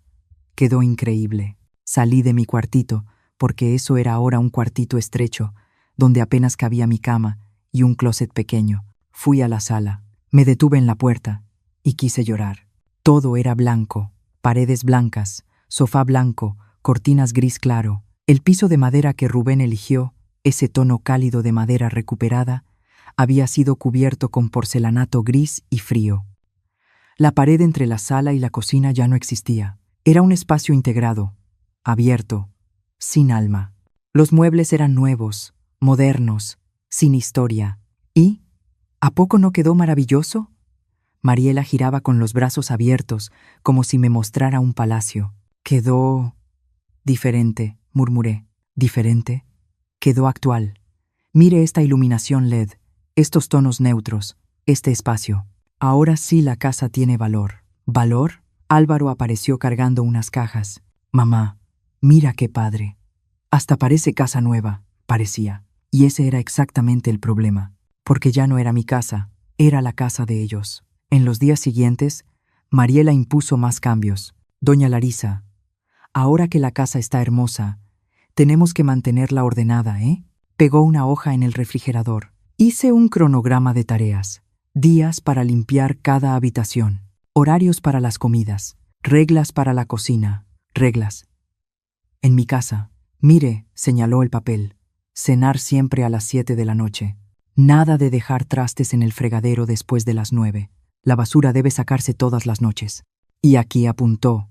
Quedó increíble. Salí de mi cuartito, porque eso era ahora un cuartito estrecho, donde apenas cabía mi cama y un closet pequeño. Fui a la sala, me detuve en la puerta y quise llorar. Todo era blanco, paredes blancas, sofá blanco, cortinas gris claro. El piso de madera que Rubén eligió, ese tono cálido de madera recuperada, había sido cubierto con porcelanato gris y frío. La pared entre la sala y la cocina ya no existía. Era un espacio integrado, abierto, sin alma. Los muebles eran nuevos, modernos, sin historia. ¿Y? ¿A poco no quedó maravilloso? Mariela giraba con los brazos abiertos, como si me mostrara un palacio. Quedó diferente, murmuré. ¿Diferente? Quedó actual. Mire esta iluminación LED, estos tonos neutros, este espacio. Ahora sí la casa tiene valor. ¿Valor? Álvaro apareció cargando unas cajas. Mamá, mira qué padre. Hasta parece casa nueva, parecía. Y ese era exactamente el problema, porque ya no era mi casa, era la casa de ellos. En los días siguientes, Mariela impuso más cambios. Doña Larisa, ahora que la casa está hermosa, tenemos que mantenerla ordenada, ¿eh? Pegó una hoja en el refrigerador. Hice un cronograma de tareas. Días para limpiar cada habitación. Horarios para las comidas. Reglas para la cocina. Reglas. En mi casa, mire, señaló el papel, cenar siempre a las 7 de la noche. Nada de dejar trastes en el fregadero después de las 9. La basura debe sacarse todas las noches. Y aquí apuntó.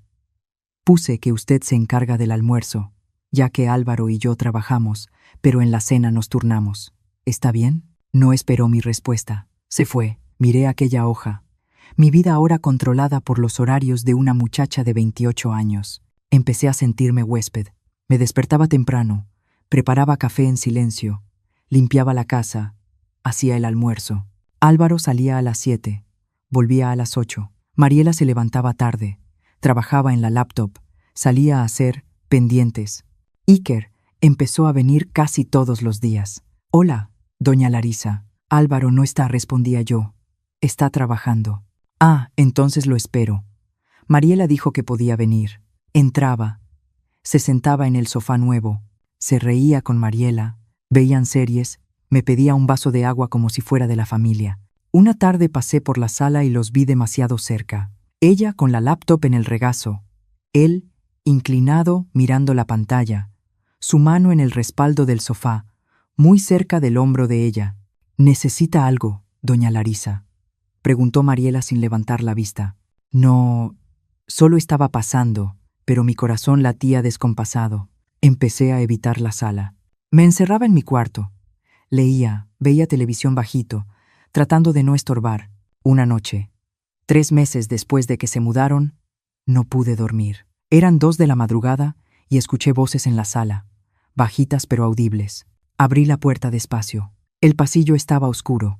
Puse que usted se encarga del almuerzo, ya que Álvaro y yo trabajamos, pero en la cena nos turnamos. ¿Está bien? No esperó mi respuesta. Se fue. Miré aquella hoja. Mi vida ahora controlada por los horarios de una muchacha de 28 años. Empecé a sentirme huésped. Me despertaba temprano, preparaba café en silencio, limpiaba la casa, hacía el almuerzo. Álvaro salía a las 7, volvía a las 8. Mariela se levantaba tarde, trabajaba en la laptop, salía a hacer pendientes. Iker empezó a venir casi todos los días. Hola, doña Larisa. Álvaro no está, respondía yo. Está trabajando. Ah, entonces lo espero. Mariela dijo que podía venir. Entraba. Se sentaba en el sofá nuevo. Se reía con Mariela. Veían series. Me pedía un vaso de agua como si fuera de la familia. Una tarde pasé por la sala y los vi demasiado cerca. Ella con la laptop en el regazo. Él, inclinado, mirando la pantalla. Su mano en el respaldo del sofá, muy cerca del hombro de ella. ¿Necesita algo, doña Larisa?, preguntó Mariela sin levantar la vista. No, solo estaba pasando, pero mi corazón latía descompasado. Empecé a evitar la sala. Me encerraba en mi cuarto. Leía, veía televisión bajito, tratando de no estorbar. Una noche, 3 meses después de que se mudaron, no pude dormir. Eran 2 de la madrugada y escuché voces en la sala, bajitas pero audibles. Abrí la puerta despacio. El pasillo estaba oscuro,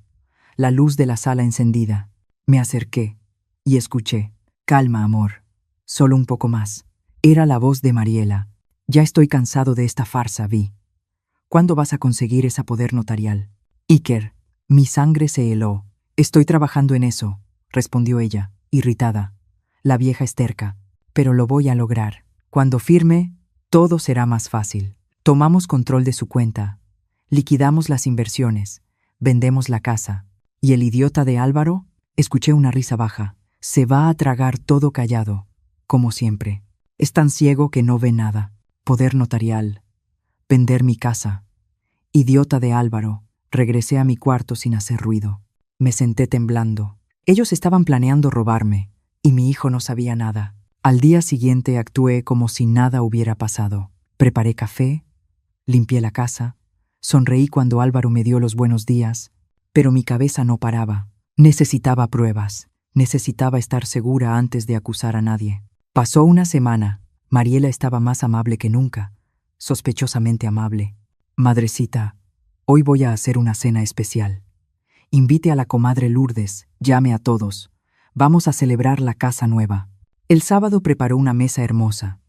la luz de la sala encendida. Me acerqué y escuché. Calma, amor. Solo un poco más. Era la voz de Mariela. Ya estoy cansado de esta farsa, Vi. ¿Cuándo vas a conseguir ese poder notarial? Iker, mi sangre se heló. Estoy trabajando en eso, respondió ella, irritada. La vieja es terca, pero lo voy a lograr. Cuando firme, todo será más fácil. Tomamos control de su cuenta. Liquidamos las inversiones, vendemos la casa. ¿Y el idiota de Álvaro? Escuché una risa baja. Se va a tragar todo callado, como siempre. Es tan ciego que no ve nada. Poder notarial. Vender mi casa. Idiota de Álvaro. Regresé a mi cuarto sin hacer ruido. Me senté temblando. Ellos estaban planeando robarme, y mi hijo no sabía nada. Al día siguiente actué como si nada hubiera pasado. Preparé café, limpié la casa. Sonreí cuando Álvaro me dio los buenos días, pero mi cabeza no paraba. Necesitaba pruebas. Necesitaba estar segura antes de acusar a nadie. Pasó una semana. Mariela estaba más amable que nunca, sospechosamente amable. Madrecita, hoy voy a hacer una cena especial. Invite a la comadre Lourdes, llame a todos. Vamos a celebrar la casa nueva. El sábado preparó una mesa hermosa.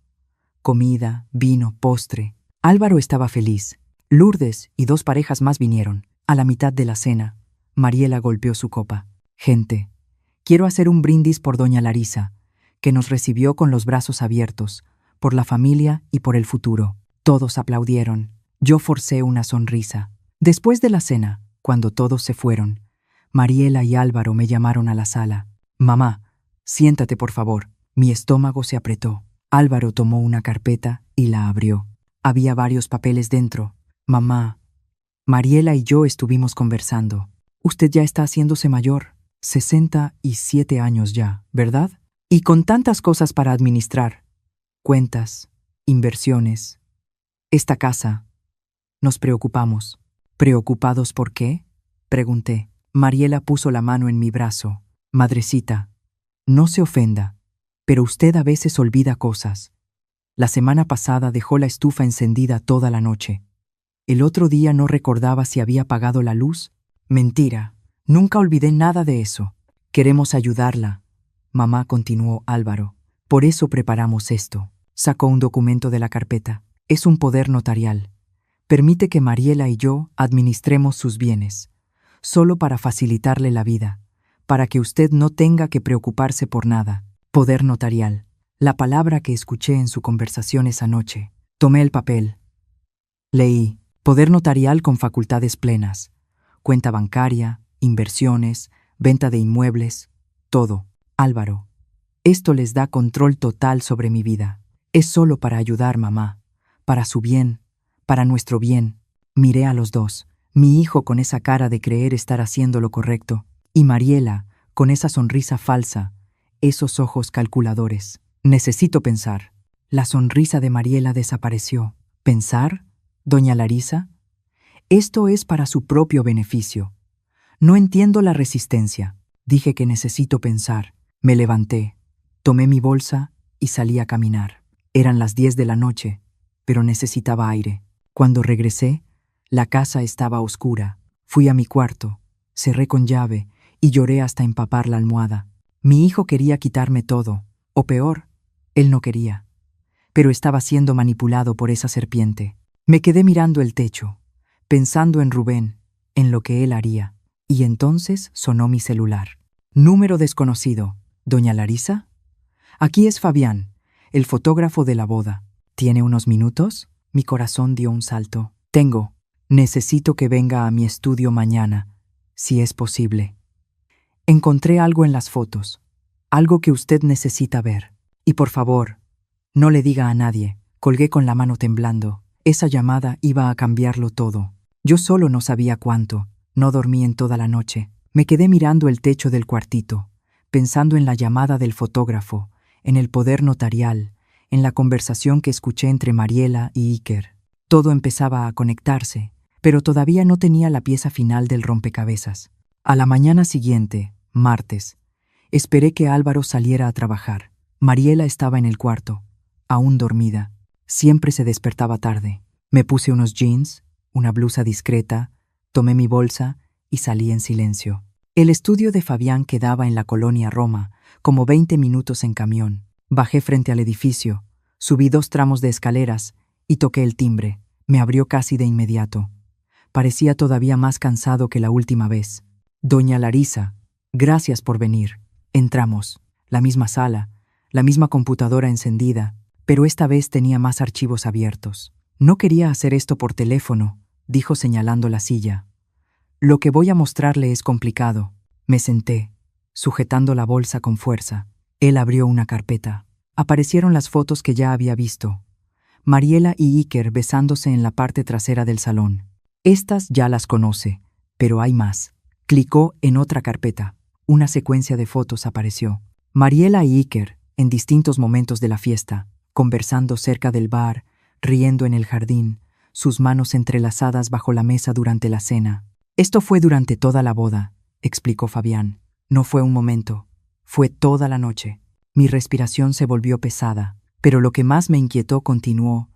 Comida, vino, postre. Álvaro estaba feliz. Lourdes y 2 parejas más vinieron. A la mitad de la cena, Mariela golpeó su copa. Gente, quiero hacer un brindis por doña Larisa, que nos recibió con los brazos abiertos, por la familia y por el futuro. Todos aplaudieron. Yo forcé una sonrisa. Después de la cena, cuando todos se fueron, Mariela y Álvaro me llamaron a la sala. Mamá, siéntate por favor. Mi estómago se apretó. Álvaro tomó una carpeta y la abrió. Había varios papeles dentro. Mamá, Mariela y yo estuvimos conversando. Usted ya está haciéndose mayor. 67 años ya, ¿verdad? Y con tantas cosas para administrar. Cuentas, inversiones, esta casa. Nos preocupamos. ¿Preocupados por qué? Pregunté. Mariela puso la mano en mi brazo. Madrecita, no se ofenda, pero usted a veces olvida cosas. La semana pasada dejó la estufa encendida toda la noche. El otro día no recordaba si había apagado la luz. Mentira, nunca olvidé nada de eso. Queremos ayudarla. Mamá, continuó Álvaro. Por eso preparamos esto. Sacó un documento de la carpeta. Es un poder notarial. Permite que Mariela y yo administremos sus bienes, solo para facilitarle la vida, para que usted no tenga que preocuparse por nada. Poder notarial. La palabra que escuché en su conversación esa noche. Tomé el papel. Leí. Poder notarial con facultades plenas. Cuenta bancaria, inversiones, venta de inmuebles, todo. Álvaro, esto les da control total sobre mi vida. Es solo para ayudar, mamá, para su bien, para nuestro bien. Miré a los dos, mi hijo con esa cara de creer estar haciendo lo correcto, y Mariela con esa sonrisa falsa, esos ojos calculadores. Necesito pensar. La sonrisa de Mariela desapareció. ¿Pensar, doña Larisa? Esto es para su propio beneficio. No entiendo la resistencia. Dije que necesito pensar. Me levanté, tomé mi bolsa y salí a caminar. Eran las 10 de la noche, pero necesitaba aire. Cuando regresé, la casa estaba oscura. Fui a mi cuarto, cerré con llave y lloré hasta empapar la almohada. Mi hijo quería quitarme todo, o peor, él no quería. Pero estaba siendo manipulado por esa serpiente. Me quedé mirando el techo, pensando en Rubén, en lo que él haría. Y entonces sonó mi celular. Número desconocido. ¿Doña Larisa? Aquí es Fabián, el fotógrafo de la boda. ¿Tiene unos minutos? Mi corazón dio un salto. Tengo. Necesito que venga a mi estudio mañana, si es posible. Encontré algo en las fotos, algo que usted necesita ver. Y por favor, no le diga a nadie. Colgué con la mano temblando. Esa llamada iba a cambiarlo todo. Yo solo no sabía cuánto. No dormí en toda la noche. Me quedé mirando el techo del cuartito, pensando en la llamada del fotógrafo, en el poder notarial, en la conversación que escuché entre Mariela y Iker. Todo empezaba a conectarse, pero todavía no tenía la pieza final del rompecabezas. A la mañana siguiente, martes, esperé que Álvaro saliera a trabajar. Mariela estaba en el cuarto, aún dormida. Siempre se despertaba tarde. Me puse unos jeans, una blusa discreta, tomé mi bolsa y salí en silencio. El estudio de Fabián quedaba en la colonia Roma, como 20 minutos en camión. Bajé frente al edificio, subí 2 tramos de escaleras y toqué el timbre. Me abrió casi de inmediato. Parecía todavía más cansado que la última vez. Doña Larisa, gracias por venir. Entramos. La misma sala, la misma computadora encendida, pero esta vez tenía más archivos abiertos. No quería hacer esto por teléfono, dijo señalando la silla. Lo que voy a mostrarle es complicado. Me senté, sujetando la bolsa con fuerza. Él abrió una carpeta. Aparecieron las fotos que ya había visto. Mariela y Iker besándose en la parte trasera del salón. Estas ya las conoce, pero hay más. Clicó en otra carpeta. Una secuencia de fotos apareció. Mariela y Iker, en distintos momentos de la fiesta, conversando cerca del bar, riendo en el jardín, sus manos entrelazadas bajo la mesa durante la cena. Esto fue durante toda la boda, explicó Fabián. No fue un momento, fue toda la noche. Mi respiración se volvió pesada, pero lo que más me inquietó continuó.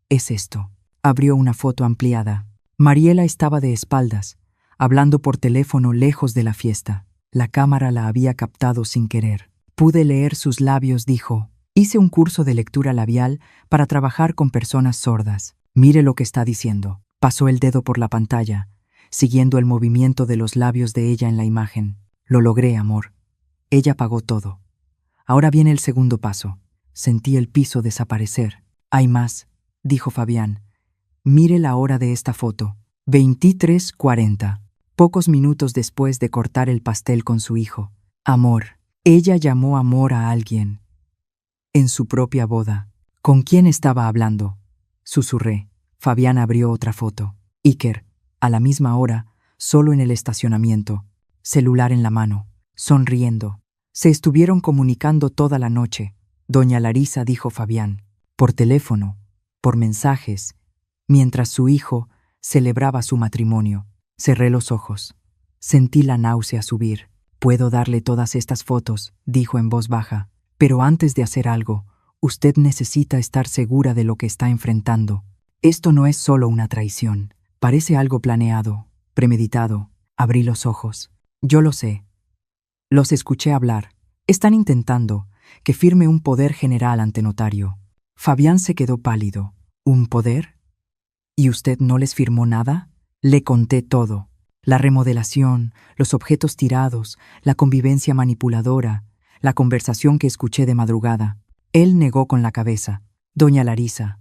Es esto. Abrió una foto ampliada. Mariela estaba de espaldas, hablando por teléfono lejos de la fiesta. La cámara la había captado sin querer. Pude leer sus labios, dijo. Hice un curso de lectura labial para trabajar con personas sordas. Mire lo que está diciendo. Pasó el dedo por la pantalla, siguiendo el movimiento de los labios de ella en la imagen. Lo logré, amor. Ella pagó todo. Ahora viene el segundo paso. Sentí el piso desaparecer. Hay más, dijo Fabián. Mire la hora de esta foto. 23:40. Pocos minutos después de cortar el pastel con su hijo. Amor. Ella llamó amor a alguien. En su propia boda. ¿Con quién estaba hablando? Susurré. Fabián abrió otra foto. Iker, a la misma hora, solo en el estacionamiento, celular en la mano, sonriendo. Se estuvieron comunicando toda la noche. Doña Larisa, dijo Fabián, por teléfono, por mensajes, mientras su hijo celebraba su matrimonio. Cerré los ojos. Sentí la náusea subir. Puedo darle todas estas fotos, dijo en voz baja, pero antes de hacer algo, usted necesita estar segura de lo que está enfrentando. Esto no es solo una traición. Parece algo planeado, premeditado. Abrí los ojos. Yo lo sé. Los escuché hablar. Están intentando que firme un poder general ante notario. Fabián se quedó pálido. ¿Un poder? ¿Y usted no les firmó nada? Le conté todo. La remodelación, los objetos tirados, la convivencia manipuladora, la conversación que escuché de madrugada. Él negó con la cabeza. Doña Larisa,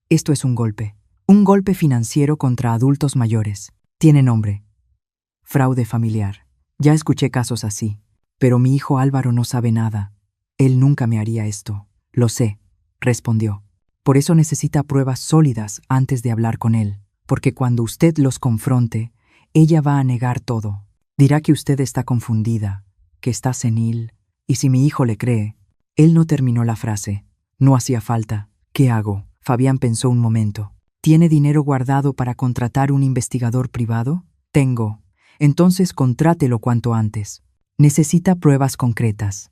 esto es un golpe. Un golpe financiero contra adultos mayores. Tiene nombre. Fraude familiar. Ya escuché casos así. Pero mi hijo Álvaro no sabe nada. Él nunca me haría esto. Lo sé, respondió. Por eso necesita pruebas sólidas antes de hablar con él. Porque cuando usted los confronte, ella va a negar todo. Dirá que usted está confundida, que está senil. Y si mi hijo le cree, él no terminó la frase. No hacía falta. ¿Qué hago? Fabián pensó un momento. ¿Tiene dinero guardado para contratar un investigador privado? Tengo. Entonces contrátelo cuanto antes. Necesita pruebas concretas.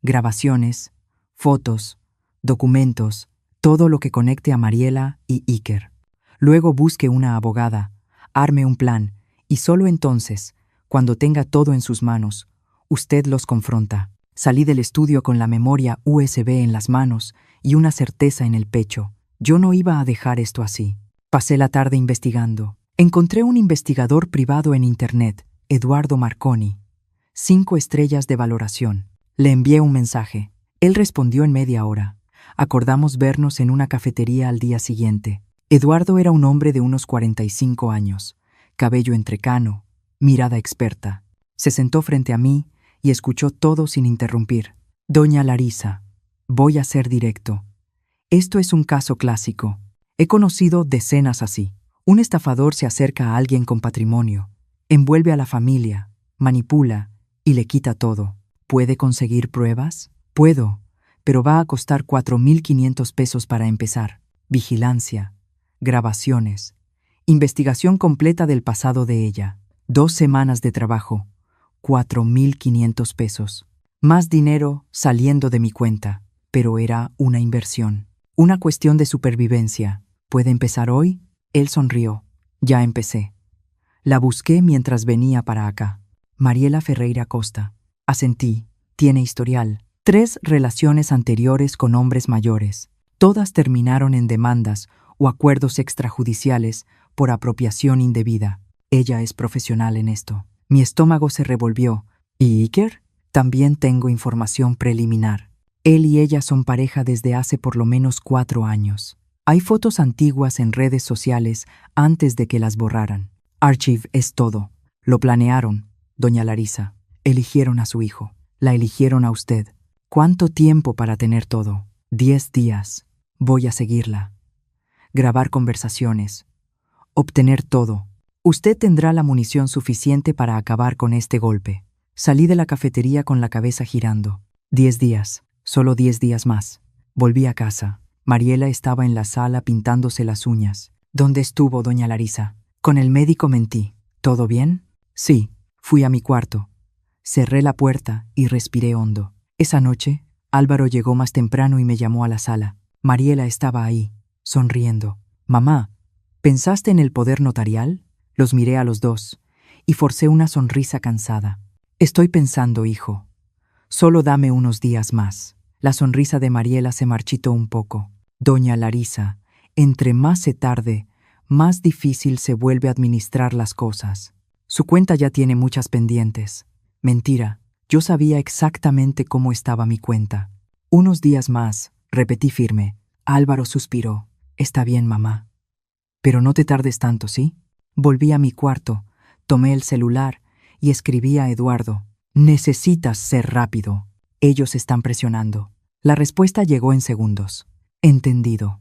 Grabaciones, fotos, documentos, todo lo que conecte a Mariela y Iker. Luego busque una abogada, arme un plan, y solo entonces, cuando tenga todo en sus manos, usted los confronta. Salí del estudio con la memoria USB en las manos y una certeza en el pecho. Yo no iba a dejar esto así. Pasé la tarde investigando. Encontré un investigador privado en Internet, Eduardo Marconi. 5 estrellas de valoración. Le envié un mensaje. Él respondió en media hora. Acordamos vernos en una cafetería al día siguiente. Eduardo era un hombre de unos 45 años, cabello entrecano, mirada experta. Se sentó frente a mí y escuchó todo sin interrumpir. Doña Larisa, voy a ser directo. Esto es un caso clásico. He conocido decenas así. Un estafador se acerca a alguien con patrimonio, envuelve a la familia, manipula y le quita todo. ¿Puede conseguir pruebas? Puedo, pero va a costar 4.500 pesos para empezar. Vigilancia, grabaciones, investigación completa del pasado de ella. 2 semanas de trabajo, 4.500 pesos. Más dinero saliendo de mi cuenta, pero era una inversión. Una cuestión de supervivencia. ¿Puede empezar hoy? Él sonrió. Ya empecé. La busqué mientras venía para acá. Mariela Ferreira Costa. Asentí. Tiene historial. 3 relaciones anteriores con hombres mayores. Todas terminaron en demandas o acuerdos extrajudiciales por apropiación indebida. Ella es profesional en esto. Mi estómago se revolvió. ¿Y Iker? También tengo información preliminar. Él y ella son pareja desde hace por lo menos 4 años. Hay fotos antiguas en redes sociales antes de que las borraran. Archive es todo. Lo planearon, doña Larisa. Eligieron a su hijo. La eligieron a usted. ¿Cuánto tiempo para tener todo? 10 días. Voy a seguirla. Grabar conversaciones. Obtener todo. Usted tendrá la munición suficiente para acabar con este golpe. Salí de la cafetería con la cabeza girando. 10 días. Solo 10 días más. Volví a casa. Mariela estaba en la sala pintándose las uñas. ¿Dónde estuvo doña Larisa? Con el médico mentí. ¿Todo bien? Sí. Fui a mi cuarto. Cerré la puerta y respiré hondo. Esa noche, Álvaro llegó más temprano y me llamó a la sala. Mariela estaba ahí, sonriendo. Mamá, ¿pensaste en el poder notarial? Los miré a los dos y forcé una sonrisa cansada. Estoy pensando, hijo. Solo dame unos días más. La sonrisa de Mariela se marchitó un poco. Doña Larisa, entre más se tarde, más difícil se vuelve administrar las cosas. Su cuenta ya tiene muchas pendientes. Mentira, yo sabía exactamente cómo estaba mi cuenta. Unos días más, repetí firme. Álvaro suspiró. Está bien, mamá. Pero no te tardes tanto, ¿sí? Volví a mi cuarto, tomé el celular y escribí a Eduardo: necesitas ser rápido. Ellos están presionando. La respuesta llegó en segundos. Entendido.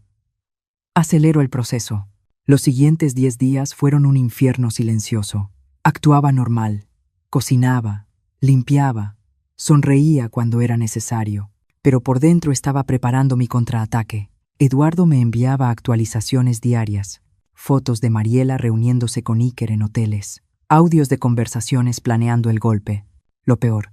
Acelero el proceso. Los siguientes 10 días fueron un infierno silencioso. Actuaba normal, cocinaba, limpiaba, sonreía cuando era necesario, pero por dentro estaba preparando mi contraataque. Eduardo me enviaba actualizaciones diarias, fotos de Mariela reuniéndose con Iker en hoteles, audios de conversaciones planeando el golpe. Lo peor,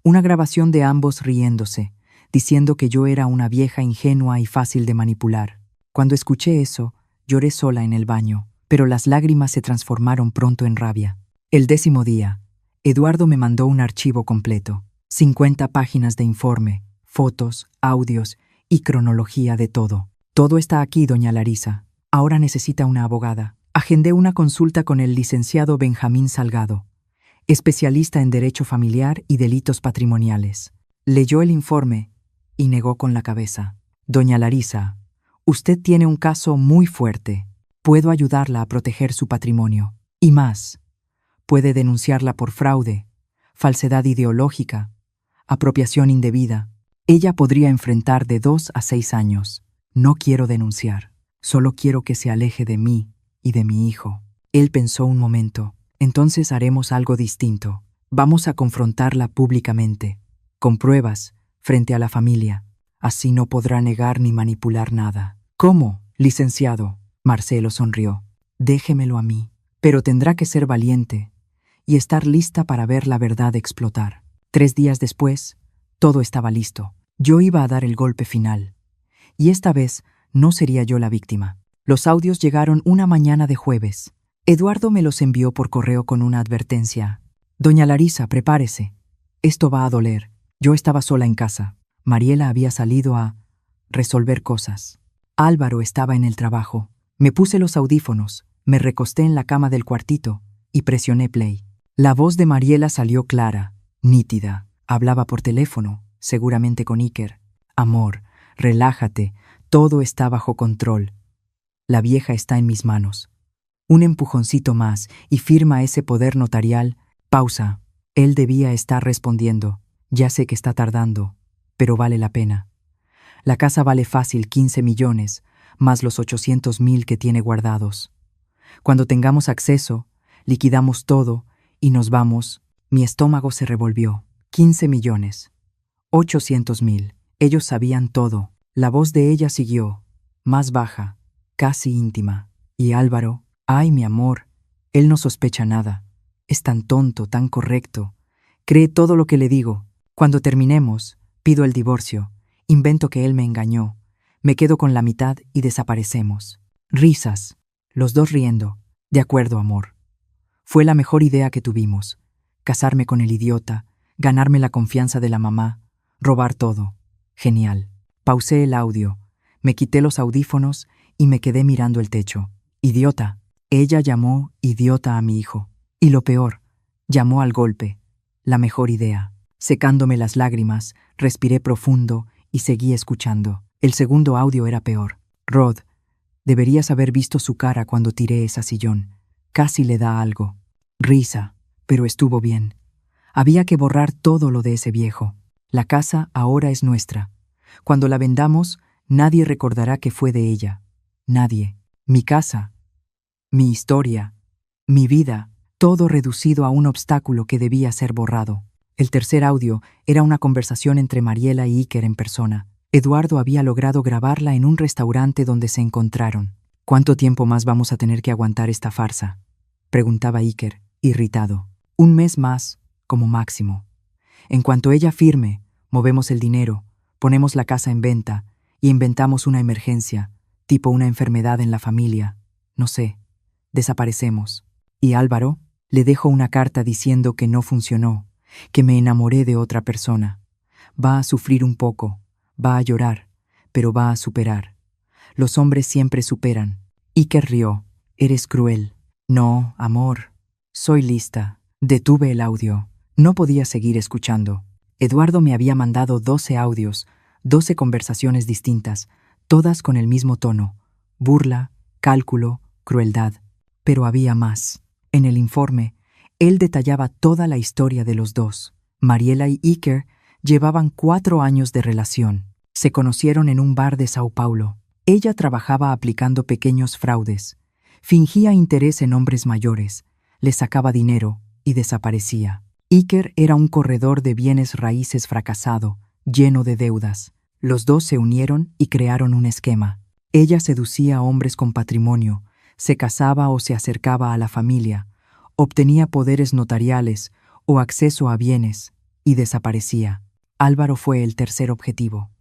una grabación de ambos riéndose, diciendo que yo era una vieja ingenua y fácil de manipular. Cuando escuché eso, lloré sola en el baño, pero las lágrimas se transformaron pronto en rabia. El 10º día, Eduardo me mandó un archivo completo, 50 páginas de informe, fotos, audios y cronología de todo. Todo está aquí, doña Larisa. Ahora necesita una abogada. Agendé una consulta con el licenciado Benjamín Salgado, especialista en derecho familiar y delitos patrimoniales. Leyó el informe y negó con la cabeza. Doña Larisa, usted tiene un caso muy fuerte. Puedo ayudarla a proteger su patrimonio. Y más, puede denunciarla por fraude, falsedad ideológica, apropiación indebida. Ella podría enfrentar de 2 a 6 años. No quiero denunciar. Solo quiero que se aleje de mí y de mi hijo. Él pensó un momento. Entonces haremos algo distinto. Vamos a confrontarla públicamente, con pruebas, frente a la familia. Así no podrá negar ni manipular nada. ¿Cómo, licenciado? Marcelo sonrió. Déjemelo a mí. Pero tendrá que ser valiente y estar lista para ver la verdad explotar. 3 días después, todo estaba listo. Yo iba a dar el golpe final. Y esta vez no sería yo la víctima. Los audios llegaron una mañana de jueves. Eduardo me los envió por correo con una advertencia. Doña Larisa, prepárese. Esto va a doler. Yo estaba sola en casa. Mariela había salido a resolver cosas. Álvaro estaba en el trabajo. Me puse los audífonos, me recosté en la cama del cuartito y presioné play. La voz de Mariela salió clara, nítida. Hablaba por teléfono, seguramente con Iker. Amor, relájate, todo está bajo control. La vieja está en mis manos. Un empujoncito más y firma ese poder notarial. Pausa. Él debía estar respondiendo. Ya sé que está tardando, pero vale la pena. La casa vale fácil 15 millones, más los 800.000 que tiene guardados. Cuando tengamos acceso, liquidamos todo y nos vamos. Mi estómago se revolvió. 15 millones. 800.000. Ellos sabían todo. La voz de ella siguió, más baja, casi íntima. Y Álvaro, ay, mi amor, él no sospecha nada. Es tan tonto, tan correcto. Cree todo lo que le digo. Cuando terminemos, pido el divorcio. Invento que él me engañó. Me quedo con la mitad y desaparecemos. Risas. Los dos riendo. De acuerdo, amor. Fue la mejor idea que tuvimos. Casarme con el idiota, ganarme la confianza de la mamá, robar todo. Genial. Pausé el audio, me quité los audífonos y me quedé mirando el techo. Idiota. Ella llamó idiota a mi hijo. Y lo peor, llamó al golpe. La mejor idea. Secándome las lágrimas, respiré profundo y seguí escuchando. El segundo audio era peor. Rod, deberías haber visto su cara cuando tiré esa sillón. Casi le da algo. Risa, pero estuvo bien. Había que borrar todo lo de ese viejo. La casa ahora es nuestra. Cuando la vendamos, nadie recordará que fue de ella. Nadie. Mi casa, mi historia, mi vida, todo reducido a un obstáculo que debía ser borrado. El tercer audio era una conversación entre Mariela y Iker en persona. Eduardo había logrado grabarla en un restaurante donde se encontraron. ¿Cuánto tiempo más vamos a tener que aguantar esta farsa?, preguntaba Iker, irritado. 1 mes más, como máximo. En cuanto ella firme, movemos el dinero, ponemos la casa en venta y inventamos una emergencia, tipo una enfermedad en la familia. No sé, desaparecemos. Y Álvaro, le dejo una carta diciendo que no funcionó, que me enamoré de otra persona. Va a sufrir un poco, va a llorar, pero va a superar. Los hombres siempre superan. Iker rió. Eres cruel. No, amor. Soy lista. Detuve el audio. No podía seguir escuchando. Eduardo me había mandado 12 audios, 12 conversaciones distintas, todas con el mismo tono. Burla, cálculo, crueldad. Pero había más. En el informe, él detallaba toda la historia de los dos. Mariela y Iker llevaban 4 años de relación. Se conocieron en un bar de Sao Paulo. Ella trabajaba aplicando pequeños fraudes. Fingía interés en hombres mayores, les sacaba dinero y desaparecía. Iker era un corredor de bienes raíces fracasado, lleno de deudas. Los dos se unieron y crearon un esquema. Ella seducía a hombres con patrimonio, se casaba o se acercaba a la familia, obtenía poderes notariales o acceso a bienes y desaparecía. Álvaro fue el tercer objetivo.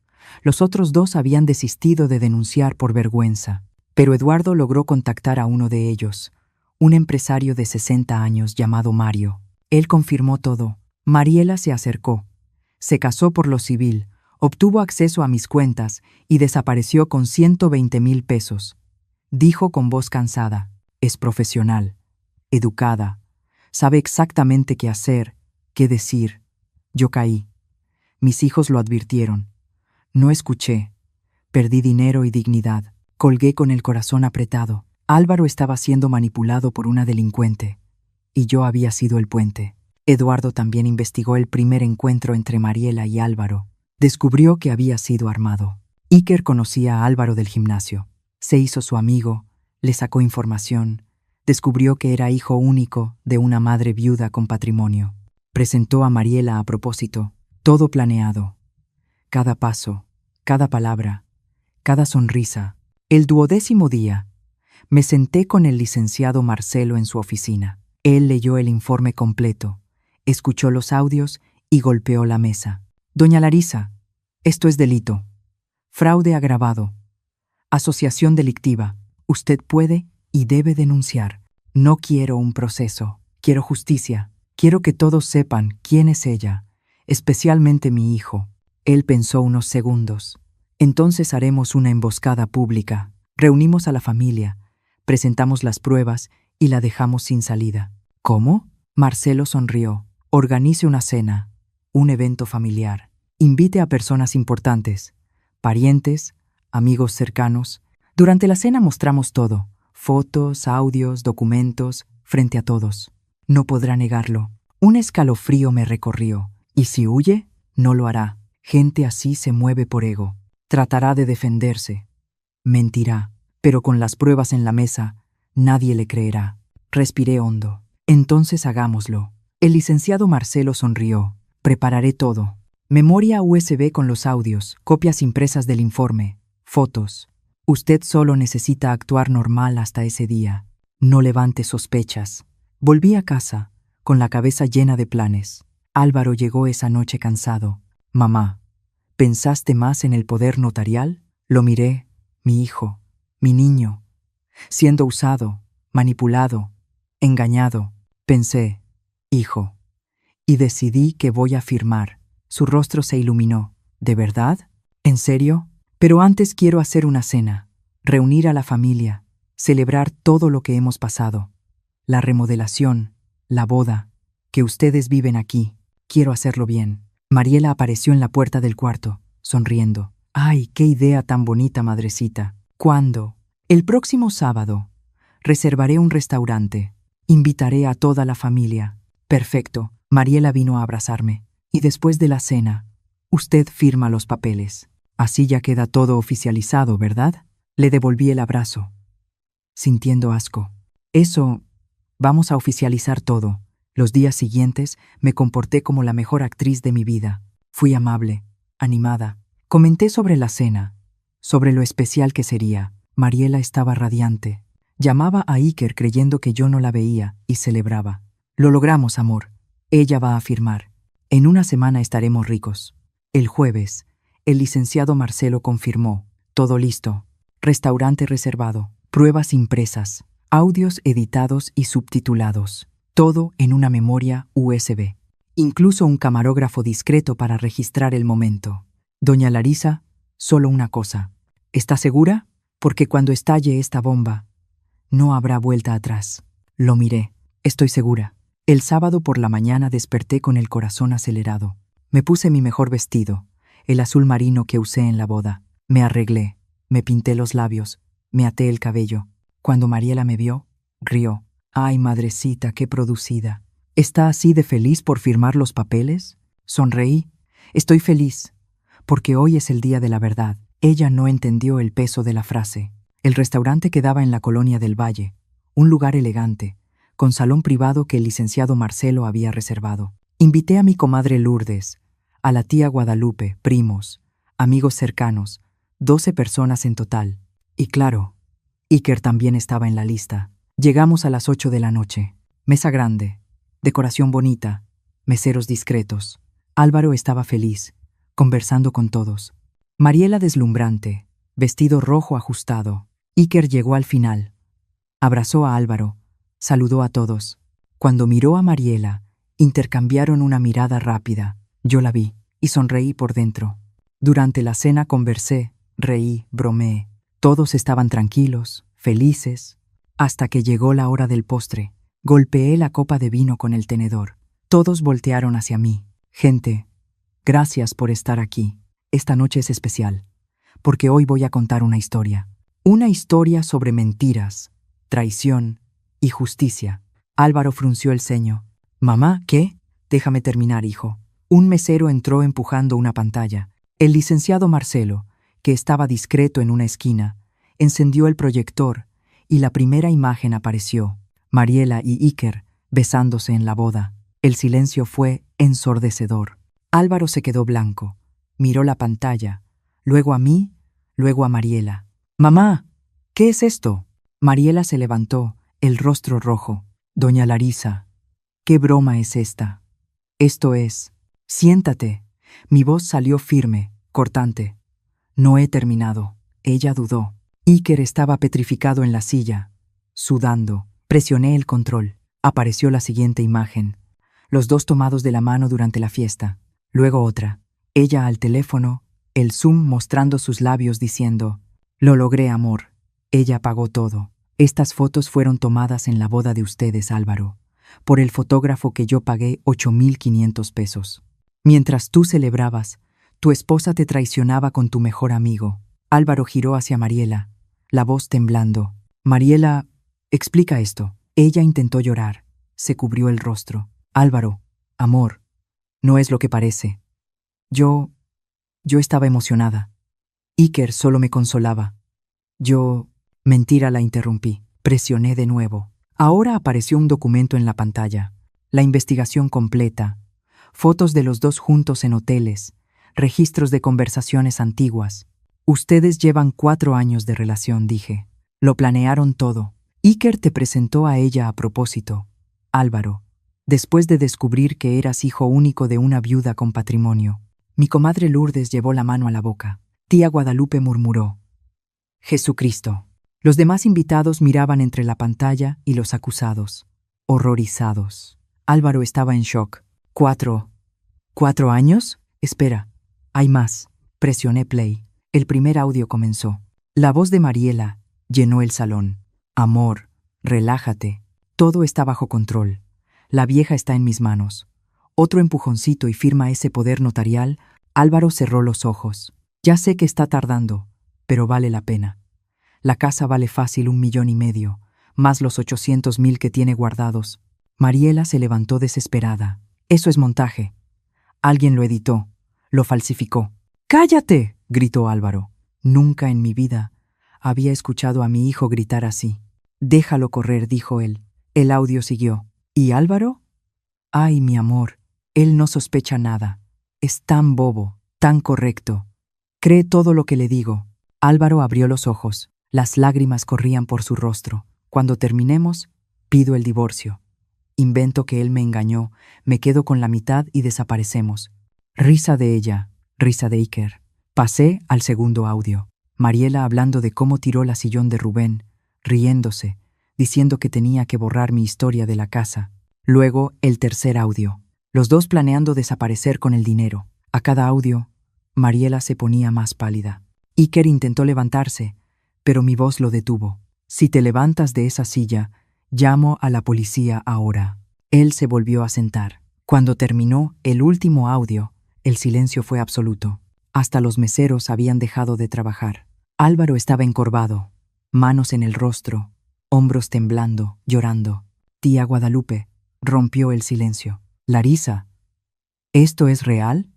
Los otros 2 habían desistido de denunciar por vergüenza, pero Eduardo logró contactar a uno de ellos, un empresario de 60 años llamado Mario. Él confirmó todo. Mariela se acercó, se casó por lo civil, obtuvo acceso a mis cuentas y desapareció con 120,000 pesos. Dijo con voz cansada: es profesional, educada, sabe exactamente qué hacer, qué decir. Yo caí. Mis hijos lo advirtieron. No escuché. Perdí dinero y dignidad. Colgué con el corazón apretado. Álvaro estaba siendo manipulado por una delincuente, y yo había sido el puente. Eduardo también investigó el primer encuentro entre Mariela y Álvaro. Descubrió que había sido armado. Iker conocía a Álvaro del gimnasio. Se hizo su amigo, le sacó información, descubrió que era hijo único de una madre viuda con patrimonio. Presentó a Mariela a propósito, todo planeado. Cada paso, cada palabra, cada sonrisa. El 12º día, me senté con el licenciado Marcelo en su oficina. Él leyó el informe completo, escuchó los audios y golpeó la mesa. Doña Larisa, esto es delito. Fraude agravado. Asociación delictiva. Usted puede y debe denunciar. No quiero un proceso. Quiero justicia. Quiero que todos sepan quién es ella, especialmente mi hijo. Él pensó unos segundos. Entonces haremos una emboscada pública. Reunimos a la familia, presentamos las pruebas y la dejamos sin salida. ¿Cómo? Marcelo sonrió. Organice una cena, un evento familiar. Invite a personas importantes, parientes, amigos cercanos. Durante la cena mostramos todo, fotos, audios, documentos, frente a todos. No podrá negarlo. Un escalofrío me recorrió. ¿Y si huye? No lo hará. Gente así se mueve por ego. Tratará de defenderse. Mentirá, pero con las pruebas en la mesa, nadie le creerá. Respiré hondo. Entonces hagámoslo. El licenciado Marcelo sonrió. Prepararé todo. Memoria USB con los audios, copias impresas del informe, fotos. Usted solo necesita actuar normal hasta ese día. No levante sospechas. Volví a casa, con la cabeza llena de planes. Álvaro llegó esa noche cansado. Mamá, ¿pensaste más en el poder notarial? Lo miré, mi hijo, mi niño, siendo usado, manipulado, engañado. Pensé, hijo, y decidí que voy a firmar. Su rostro se iluminó. ¿De verdad? ¿En serio? Pero antes quiero hacer una cena, reunir a la familia, celebrar todo lo que hemos pasado. La remodelación, la boda, que ustedes viven aquí. Quiero hacerlo bien. Mariela apareció en la puerta del cuarto, sonriendo. ¡Ay, qué idea tan bonita, madrecita! ¿Cuándo? El próximo sábado. Reservaré un restaurante. Invitaré a toda la familia. Perfecto. Mariela vino a abrazarme. Y después de la cena, usted firma los papeles. Así ya queda todo oficializado, ¿verdad? Le devolví el abrazo, sintiendo asco. Eso, vamos a oficializar todo. Los días siguientes me comporté como la mejor actriz de mi vida. Fui amable, animada. Comenté sobre la cena, sobre lo especial que sería. Mariela estaba radiante. Llamaba a Iker creyendo que yo no la veía y celebraba. Lo logramos, amor. Ella va a firmar. En una semana estaremos ricos. El jueves, el licenciado Marcelo confirmó. Todo listo. Restaurante reservado. Pruebas impresas. Audios editados y subtitulados. Todo en una memoria USB. Incluso un camarógrafo discreto para registrar el momento. Doña Larisa, solo una cosa. ¿Está segura? Porque cuando estalle esta bomba, no habrá vuelta atrás. Lo miré. Estoy segura. El sábado por la mañana desperté con el corazón acelerado. Me puse mi mejor vestido, el azul marino que usé en la boda. Me arreglé, me pinté los labios, me até el cabello. Cuando Mariela me vio, Rió. Ay, madrecita, qué producida. ¿Está así de feliz por firmar los papeles? Sonreí. Estoy feliz, porque hoy es el día de la verdad. Ella no entendió el peso de la frase. El restaurante quedaba en la colonia del Valle, un lugar elegante, con salón privado que el licenciado Marcelo había reservado. Invité a mi comadre Lourdes, a la tía Guadalupe, primos, amigos cercanos, 12 personas en total. Y claro, Iker también estaba en la lista. Llegamos a las 8 de la noche. Mesa grande, decoración bonita, meseros discretos. Álvaro estaba feliz, conversando con todos. Mariela deslumbrante, vestido rojo ajustado. Iker llegó al final. Abrazó a Álvaro, saludó a todos. Cuando miró a Mariela, intercambiaron una mirada rápida. Yo la vi y sonreí por dentro. Durante la cena conversé, reí, bromeé. Todos estaban tranquilos, felices, hasta que llegó la hora del postre. Golpeé la copa de vino con el tenedor. Todos voltearon hacia mí. Gente, gracias por estar aquí. Esta noche es especial, porque hoy voy a contar una historia. Una historia sobre mentiras, traición y justicia. Álvaro frunció el ceño. «Mamá, ¿qué?» «Déjame terminar, hijo». Un mesero entró empujando una pantalla. El licenciado Marcelo, que estaba discreto en una esquina, encendió el proyector y la primera imagen apareció. Mariela y Iker besándose en la boda. El silencio fue ensordecedor. Álvaro se quedó blanco. Miró la pantalla, luego a mí, luego a Mariela. «Mamá, ¿qué es esto?» Mariela se levantó, el rostro rojo. «Doña Larisa, ¿qué broma es esta?» «Esto es...» «Siéntate». Mi voz salió firme, cortante. «No he terminado». Ella dudó. Iker estaba petrificado en la silla, sudando. Presioné el control. Apareció la siguiente imagen. Los dos tomados de la mano durante la fiesta. Luego otra. Ella al teléfono, el zoom mostrando sus labios diciendo: «Lo logré, amor». Ella pagó todo. Estas fotos fueron tomadas en la boda de ustedes, Álvaro, por el fotógrafo que yo pagué 8.500 pesos. Mientras tú celebrabas, tu esposa te traicionaba con tu mejor amigo. Álvaro giró hacia Mariela, la voz temblando. «Mariela, explica esto». Ella intentó llorar. Se cubrió el rostro. «Álvaro, amor, no es lo que parece. Yo estaba emocionada. Iker solo me consolaba. Mentira, la interrumpí. Presioné de nuevo. Ahora apareció un documento en la pantalla. La investigación completa. Fotos de los dos juntos en hoteles. Registros de conversaciones antiguas. Ustedes llevan 4 años de relación, dije. Lo planearon todo. Iker te presentó a ella a propósito. Álvaro, después de descubrir que eras hijo único de una viuda con patrimonio. Mi comadre Lourdes llevó la mano a la boca. Tía Guadalupe murmuró: «Jesucristo». Los demás invitados miraban entre la pantalla y los acusados, horrorizados. Álvaro estaba en shock. ¿4 años? Espera, hay más. Presioné play. El primer audio comenzó. La voz de Mariela llenó el salón. «Amor, relájate. Todo está bajo control. La vieja está en mis manos». Otro empujoncito y firma ese poder notarial. Álvaro cerró los ojos. «Ya sé que está tardando, pero vale la pena. La casa vale fácil 1,5 millones, más los 800,000 que tiene guardados». Mariela se levantó desesperada. «Eso es montaje. Alguien lo editó, lo falsificó». «¡Cállate!», gritó Álvaro. Nunca en mi vida había escuchado a mi hijo gritar así. «Déjalo correr», dijo él. El audio siguió. «¿Y Álvaro? Ay, mi amor, él no sospecha nada. Es tan bobo, tan correcto. Cree todo lo que le digo». Álvaro abrió los ojos. Las lágrimas corrían por su rostro. «Cuando terminemos, pido el divorcio. Invento que él me engañó, me quedo con la mitad y desaparecemos». Risa de ella, risa de Iker. Pasé al segundo audio. Mariela hablando de cómo tiró la sillón de Rubén, riéndose, diciendo que tenía que borrar mi historia de la casa. Luego el tercer audio. Los dos planeando desaparecer con el dinero. A cada audio, Mariela se ponía más pálida. Iker intentó levantarse, pero mi voz lo detuvo. «Si te levantas de esa silla, llamo a la policía ahora». Él se volvió a sentar. Cuando terminó el último audio, el silencio fue absoluto. Hasta los meseros habían dejado de trabajar. Álvaro estaba encorvado, manos en el rostro, hombros temblando, llorando. Tía Guadalupe rompió el silencio. Larisa, ¿esto es real?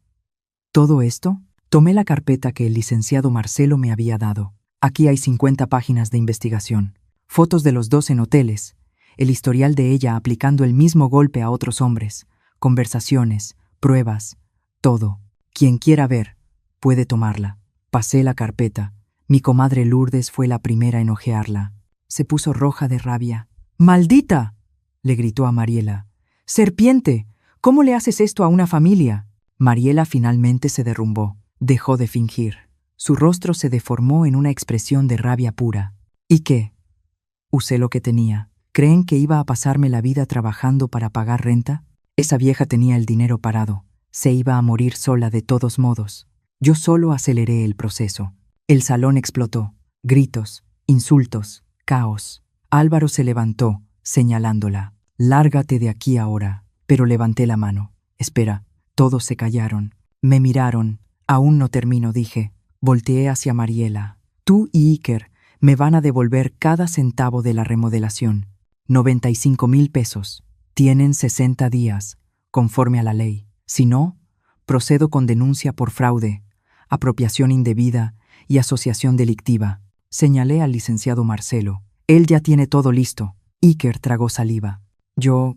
¿Todo esto? Tomé la carpeta que el licenciado Marcelo me había dado. Aquí hay 50 páginas de investigación, fotos de los dos en hoteles, el historial de ella aplicando el mismo golpe a otros hombres, conversaciones, pruebas, todo. Quien quiera ver, puede tomarla. Pasé la carpeta. Mi comadre Lourdes fue la primera en hojearla. Se puso roja de rabia. ¡Maldita!, le gritó a Mariela. ¡Serpiente! ¿Cómo le haces esto a una familia? Mariela finalmente se derrumbó. Dejó de fingir. Su rostro se deformó en una expresión de rabia pura. ¿Y qué? Usé lo que tenía. ¿Creen que iba a pasarme la vida trabajando para pagar renta? Esa vieja tenía el dinero parado. Se iba a morir sola de todos modos. Yo solo aceleré el proceso. El salón explotó. Gritos, insultos, caos. Álvaro se levantó, señalándola. «Lárgate de aquí ahora». Pero levanté la mano. «Espera». Todos se callaron. Me miraron. «Aún no termino», dije. Volteé hacia Mariela. «Tú y Iker me van a devolver cada centavo de la remodelación. 95,000 pesos. Tienen 60 días, conforme a la ley. Si no, procedo con denuncia por fraude, apropiación indebida y asociación delictiva». Señalé al licenciado Marcelo. «Él ya tiene todo listo». Iker tragó saliva. Yo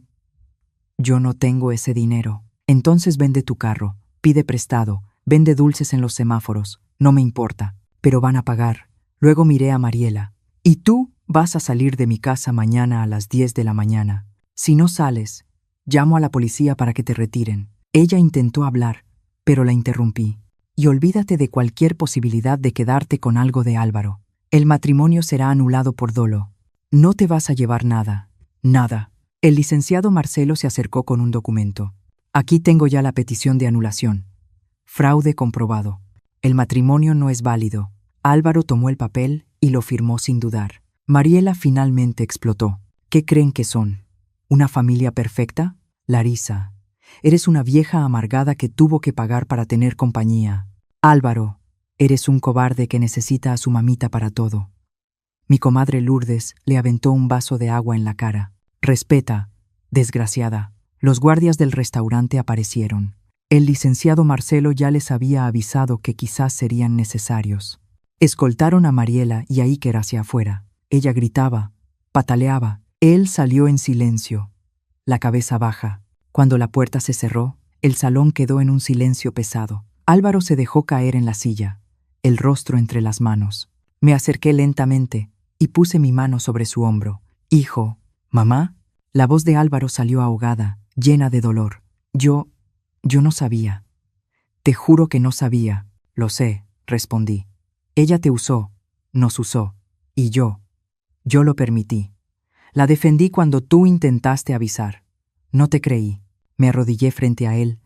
no tengo ese dinero». «Entonces vende tu carro, pide prestado, vende dulces en los semáforos. No me importa, pero van a pagar». Luego miré a Mariela. «Y tú vas a salir de mi casa mañana a las 10 de la mañana. Si no sales, llamo a la policía para que te retiren». Ella intentó hablar, pero la interrumpí. «Y olvídate de cualquier posibilidad de quedarte con algo de Álvaro. El matrimonio será anulado por dolo. No te vas a llevar nada. Nada». El licenciado Marcelo se acercó con un documento. «Aquí tengo ya la petición de anulación. Fraude comprobado. El matrimonio no es válido». Álvaro tomó el papel y lo firmó sin dudar. Mariela finalmente explotó. «¿Qué creen que son? ¿Una familia perfecta? Larisa, eres una vieja amargada que tuvo que pagar para tener compañía. Álvaro, eres un cobarde que necesita a su mamita para todo». Mi comadre Lourdes le aventó un vaso de agua en la cara. «Respeta, desgraciada». Los guardias del restaurante aparecieron. El licenciado Marcelo ya les había avisado que quizás serían necesarios. Escoltaron a Mariela y a Iker hacia afuera. Ella gritaba, pataleaba. Él salió en silencio, la cabeza baja. Cuando la puerta se cerró, el salón quedó en un silencio pesado. Álvaro se dejó caer en la silla, el rostro entre las manos. Me acerqué lentamente y puse mi mano sobre su hombro. «Hijo, mamá». La voz de Álvaro salió ahogada, llena de dolor. Yo no sabía. «Te juro que no sabía». «Lo sé», respondí. «Ella te usó, nos usó, y yo lo permití. La defendí cuando tú intentaste avisar. No te creí». Me arrodillé frente a él,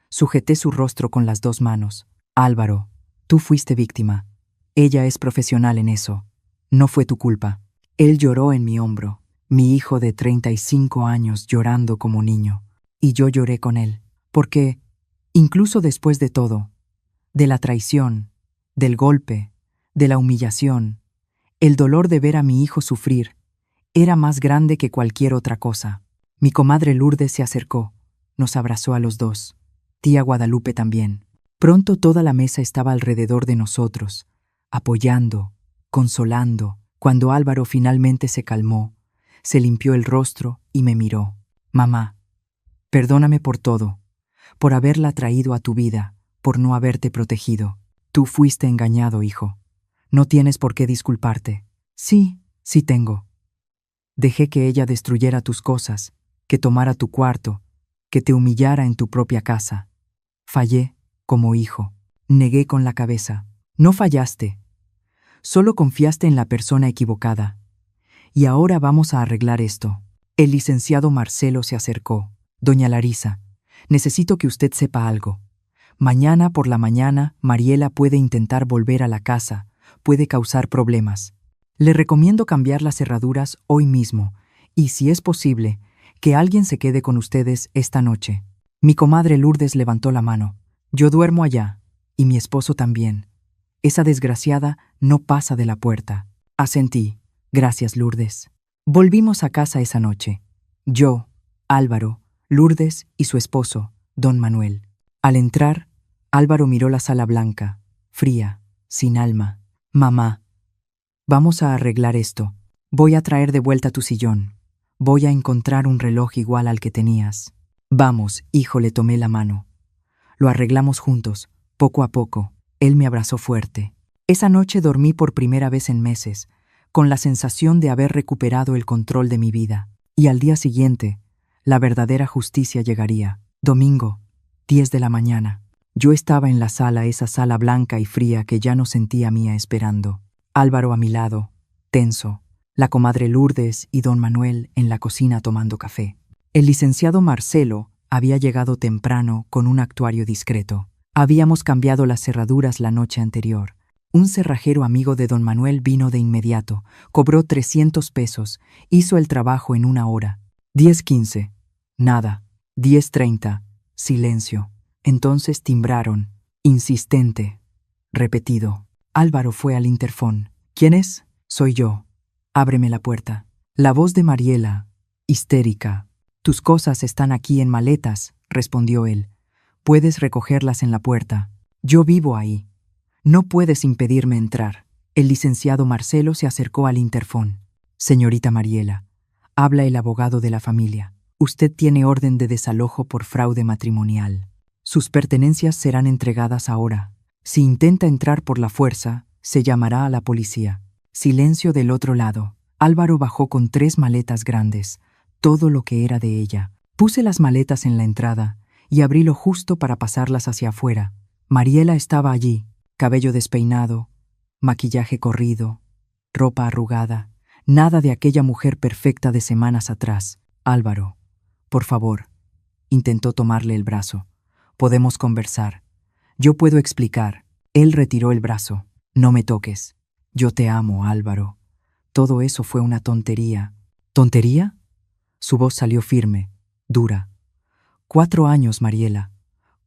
sujeté su rostro con las dos manos. «Álvaro, tú fuiste víctima. Ella es profesional en eso. No fue tu culpa». Él lloró en mi hombro, mi hijo de 35 años llorando como niño. Y yo lloré con él, porque, incluso después de todo, de la traición, del golpe, de la humillación, el dolor de ver a mi hijo sufrir era más grande que cualquier otra cosa. Mi comadre Lourdes se acercó, nos abrazó a los dos. Tía Guadalupe también. Pronto toda la mesa estaba alrededor de nosotros, apoyando, consolando. Cuando Álvaro finalmente se calmó, se limpió el rostro y me miró. «Mamá, perdóname por todo, por haberla traído a tu vida, por no haberte protegido. Tú fuiste engañado, hijo. No tienes por qué disculparte». «Sí, sí tengo. Dejé que ella destruyera tus cosas, que tomara tu cuarto, que te humillara en tu propia casa. Fallé como hijo». Negué con la cabeza. «No fallaste. Solo confiaste en la persona equivocada. Y ahora vamos a arreglar esto». El licenciado Marcelo se acercó. «Doña Larisa, necesito que usted sepa algo. Mañana por la mañana, Mariela puede intentar volver a la casa, puede causar problemas. Le recomiendo cambiar las cerraduras hoy mismo, y si es posible, que alguien se quede con ustedes esta noche». Mi comadre Lourdes levantó la mano. «Yo duermo allá, y mi esposo también. Esa desgraciada no pasa de la puerta». Asentí. «Gracias, Lourdes». Volvimos a casa esa noche. Yo, Álvaro, Lourdes y su esposo, don Manuel. Al entrar, Álvaro miró la sala blanca, fría, sin alma. Mamá, vamos a arreglar esto. Voy a traer de vuelta tu sillón. Voy a encontrar un reloj igual al que tenías. Vamos, hijo, le tomé la mano. Lo arreglamos juntos, poco a poco. Él me abrazó fuerte. Esa noche dormí por primera vez en meses, con la sensación de haber recuperado el control de mi vida. Y al día siguiente, la verdadera justicia llegaría. Domingo, 10 de la mañana. Yo estaba en la sala, esa sala blanca y fría que ya no sentía mía, esperando. Álvaro a mi lado, tenso. La comadre Lourdes y don Manuel en la cocina tomando café. El licenciado Marcelo había llegado temprano con un actuario discreto. Habíamos cambiado las cerraduras la noche anterior. Un cerrajero amigo de don Manuel vino de inmediato, cobró 300 pesos, hizo el trabajo en 1 hora. 10:15. Nada. 10:30. Silencio. Entonces timbraron. Insistente. Repetido. Álvaro fue al interfón. ¿Quién es? Soy yo. Ábreme la puerta. La voz de Mariela, histérica. Tus cosas están aquí en maletas, respondió él. Puedes recogerlas en la puerta. Yo vivo ahí. No puedes impedirme entrar. El licenciado Marcelo se acercó al interfón. Señorita Mariela, habla el abogado de la familia. Usted tiene orden de desalojo por fraude matrimonial. Sus pertenencias serán entregadas ahora. Si intenta entrar por la fuerza, se llamará a la policía. Silencio del otro lado. Álvaro bajó con 3 maletas grandes, todo lo que era de ella. Puse las maletas en la entrada y abrí lo justo para pasarlas hacia afuera. Mariela estaba allí, cabello despeinado, maquillaje corrido, ropa arrugada, nada de aquella mujer perfecta de semanas atrás. Álvaro, por favor, intentó tomarle el brazo. Podemos conversar. Yo puedo explicar. Él retiró el brazo. No me toques. Yo te amo, Álvaro. Todo eso fue una tontería. ¿Tontería? Su voz salió firme, dura. 4 años, Mariela.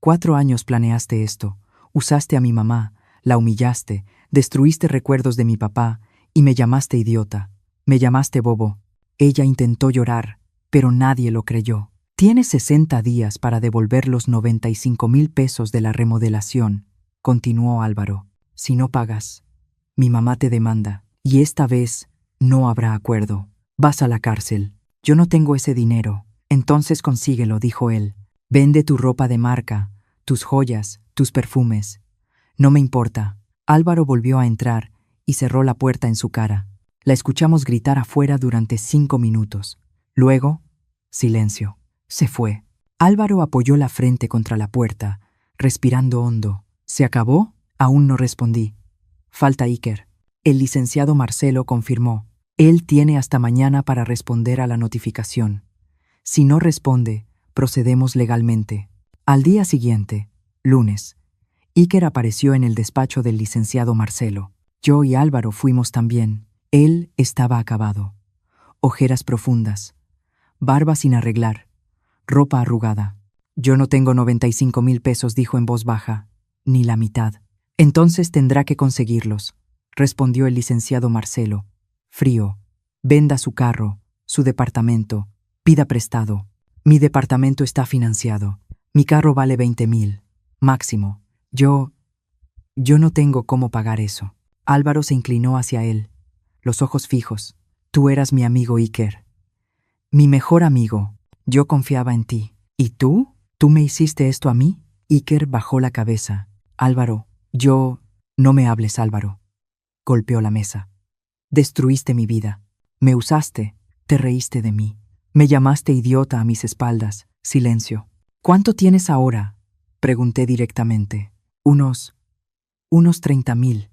4 años planeaste esto. Usaste a mi mamá, la humillaste, destruiste recuerdos de mi papá y me llamaste idiota. Me llamaste bobo. Ella intentó llorar, pero nadie lo creyó. Tienes 60 días para devolver los 95,000 pesos de la remodelación, continuó Álvaro. Si no pagas, mi mamá te demanda, y esta vez no habrá acuerdo. Vas a la cárcel. Yo no tengo ese dinero. Entonces consíguelo, dijo él. Vende tu ropa de marca, tus joyas, tus perfumes. No me importa. Álvaro volvió a entrar y cerró la puerta en su cara. La escuchamos gritar afuera durante 5 minutos. Luego, silencio. Se fue. Álvaro apoyó la frente contra la puerta, respirando hondo. ¿Se acabó? Aún no respondí. Falta Iker. El licenciado Marcelo confirmó. Él tiene hasta mañana para responder a la notificación. Si no responde, procedemos legalmente. Al día siguiente, lunes, Iker apareció en el despacho del licenciado Marcelo. Yo y Álvaro fuimos también. Él estaba acabado. Ojeras profundas, barba sin arreglar, ropa arrugada. Yo no tengo 95,000 pesos, dijo en voz baja, ni la mitad. Entonces tendrá que conseguirlos, respondió el licenciado Marcelo, frío. Venda su carro, su departamento, pida prestado. Mi departamento está financiado. Mi carro vale 20,000, máximo. Yo no tengo cómo pagar eso. Álvaro se inclinó hacia él, los ojos fijos. Tú eras mi amigo Iker. Mi mejor amigo. Yo confiaba en ti. ¿Y tú? ¿Tú me hiciste esto a mí? Iker bajó la cabeza. Álvaro, no me hables, Álvaro. Golpeó la mesa. Destruiste mi vida. Me usaste. Te reíste de mí. Me llamaste idiota a mis espaldas. Silencio. ¿Cuánto tienes ahora? Pregunté directamente. Unos 30,000.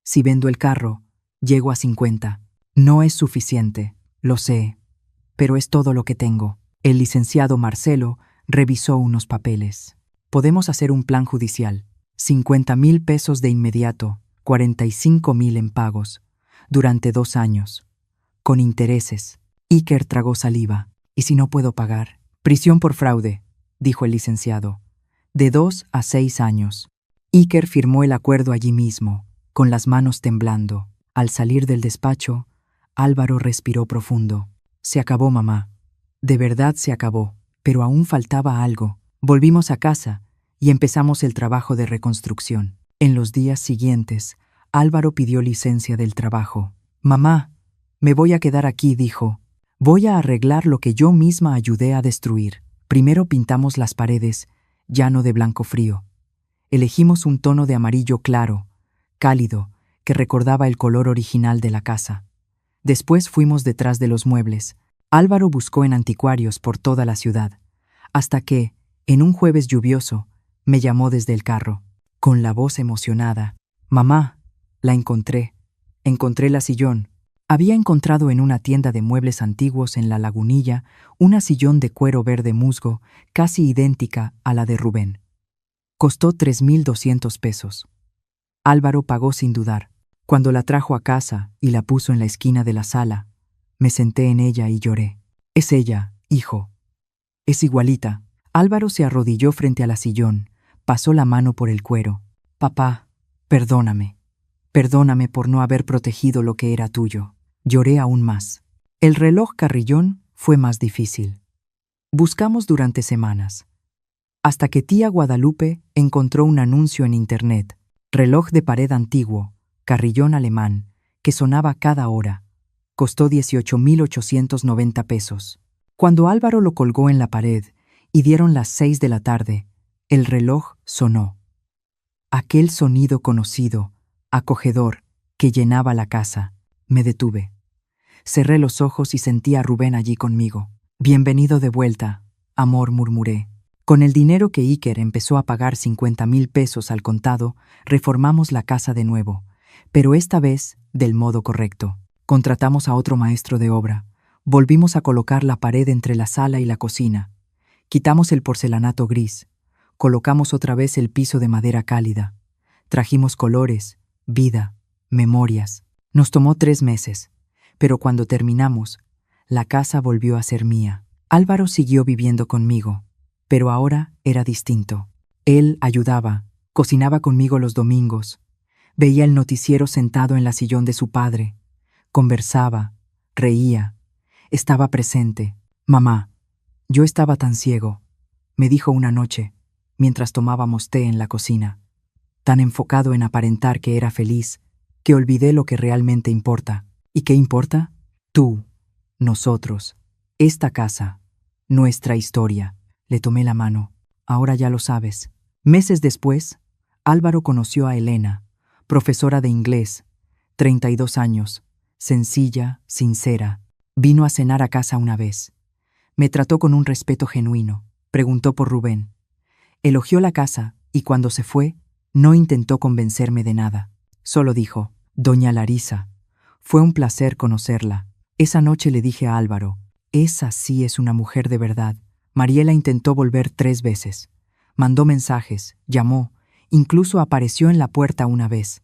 Si vendo el carro, llego a 50. No es suficiente, lo sé, pero es todo lo que tengo. El licenciado Marcelo revisó unos papeles. Podemos hacer un plan judicial. 50,000 pesos de inmediato, 45,000 en pagos, durante 2 años, con intereses. Iker tragó saliva. ¿Y si no puedo pagar? Prisión por fraude, dijo el licenciado. De 2 a 6 años. Iker firmó el acuerdo allí mismo, con las manos temblando. Al salir del despacho, Álvaro respiró profundo. Se acabó, mamá. De verdad se acabó. Pero aún faltaba algo. Volvimos a casa y empezamos el trabajo de reconstrucción. En los días siguientes, Álvaro pidió licencia del trabajo. Mamá, me voy a quedar aquí, dijo. Voy a arreglar lo que yo misma ayudé a destruir. Primero pintamos las paredes, llano de blanco frío. Elegimos un tono de amarillo claro, cálido, que recordaba el color original de la casa. Después fuimos detrás de los muebles. Álvaro buscó en anticuarios por toda la ciudad, hasta que, en un jueves lluvioso, me llamó desde el carro, con la voz emocionada. Mamá, la encontré. Encontré la sillón. Había encontrado en una tienda de muebles antiguos en La Lagunilla una sillón de cuero verde musgo, casi idéntica a la de Rubén. Costó 3.200 pesos. Álvaro pagó sin dudar. Cuando la trajo a casa y la puso en la esquina de la sala, me senté en ella y lloré. Es ella, hijo. Es igualita. Álvaro se arrodilló frente a la sillón, pasó la mano por el cuero. Papá, perdóname. Perdóname por no haber protegido lo que era tuyo. Lloré aún más. El reloj carrillón fue más difícil. Buscamos durante semanas, hasta que tía Guadalupe encontró un anuncio en internet. Reloj de pared antiguo, carrillón alemán, que sonaba cada hora. Costó 18.890 pesos. Cuando Álvaro lo colgó en la pared y dieron las 6 de la tarde, el reloj sonó. Aquel sonido conocido, acogedor, que llenaba la casa. Me detuve. Cerré los ojos y sentí a Rubén allí conmigo. Bienvenido de vuelta, amor, murmuré. Con el dinero que Iker empezó a pagar 50.000 pesos al contado, reformamos la casa de nuevo, pero esta vez del modo correcto. Contratamos a otro maestro de obra. Volvimos a colocar la pared entre la sala y la cocina. Quitamos el porcelanato gris. Colocamos otra vez el piso de madera cálida. Trajimos colores, vida, memorias. Nos tomó 3 meses, pero cuando terminamos, la casa volvió a ser mía. Álvaro siguió viviendo conmigo, pero ahora era distinto. Él ayudaba, cocinaba conmigo los domingos, veía el noticiero sentado en la sillón de su padre, conversaba, reía, estaba presente. Mamá, yo estaba tan ciego, me dijo una noche, mientras tomábamos té en la cocina, tan enfocado en aparentar que era feliz, que olvidé lo que realmente importa. ¿Y qué importa? Tú, nosotros, esta casa, nuestra historia. Le tomé la mano. Ahora ya lo sabes. Meses después, Álvaro conoció a Elena, profesora de inglés, 32 años, sencilla, sincera. Vino a cenar a casa una vez. Me trató con un respeto genuino. Preguntó por Rubén. Elogió la casa y cuando se fue, no intentó convencerme de nada. Solo dijo, Doña Larisa, fue un placer conocerla. Esa noche le dije a Álvaro, esa sí es una mujer de verdad. Mariela intentó volver 3 veces. Mandó mensajes, llamó, incluso apareció en la puerta una vez.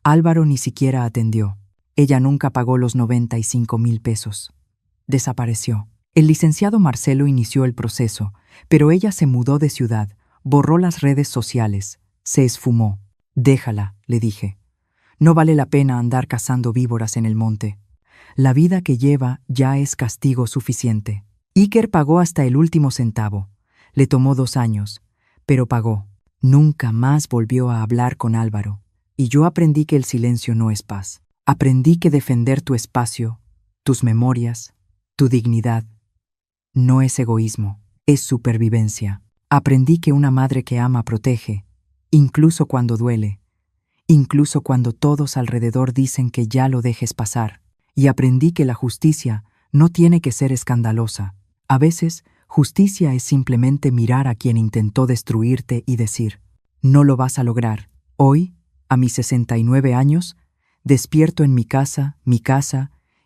Álvaro ni siquiera atendió. Ella nunca pagó los 95.000 pesos. Desapareció. El licenciado Marcelo inició el proceso, pero ella se mudó de ciudad, borró las redes sociales, se esfumó. Déjala, le dije. No vale la pena andar cazando víboras en el monte. La vida que lleva ya es castigo suficiente. Iker pagó hasta el último centavo. Le tomó 2 años, pero pagó. Nunca más volvió a hablar con Álvaro. Y yo aprendí que el silencio no es paz. Aprendí que defender tu espacio, tus memorias, tu dignidad, no es egoísmo, es supervivencia. Aprendí que una madre que ama protege, incluso cuando duele, incluso cuando todos alrededor dicen que ya lo dejes pasar. Y aprendí que la justicia no tiene que ser escandalosa. A veces, justicia es simplemente mirar a quien intentó destruirte y decir, no lo vas a lograr. Hoy, a mis 69 años, despierto en mi casa,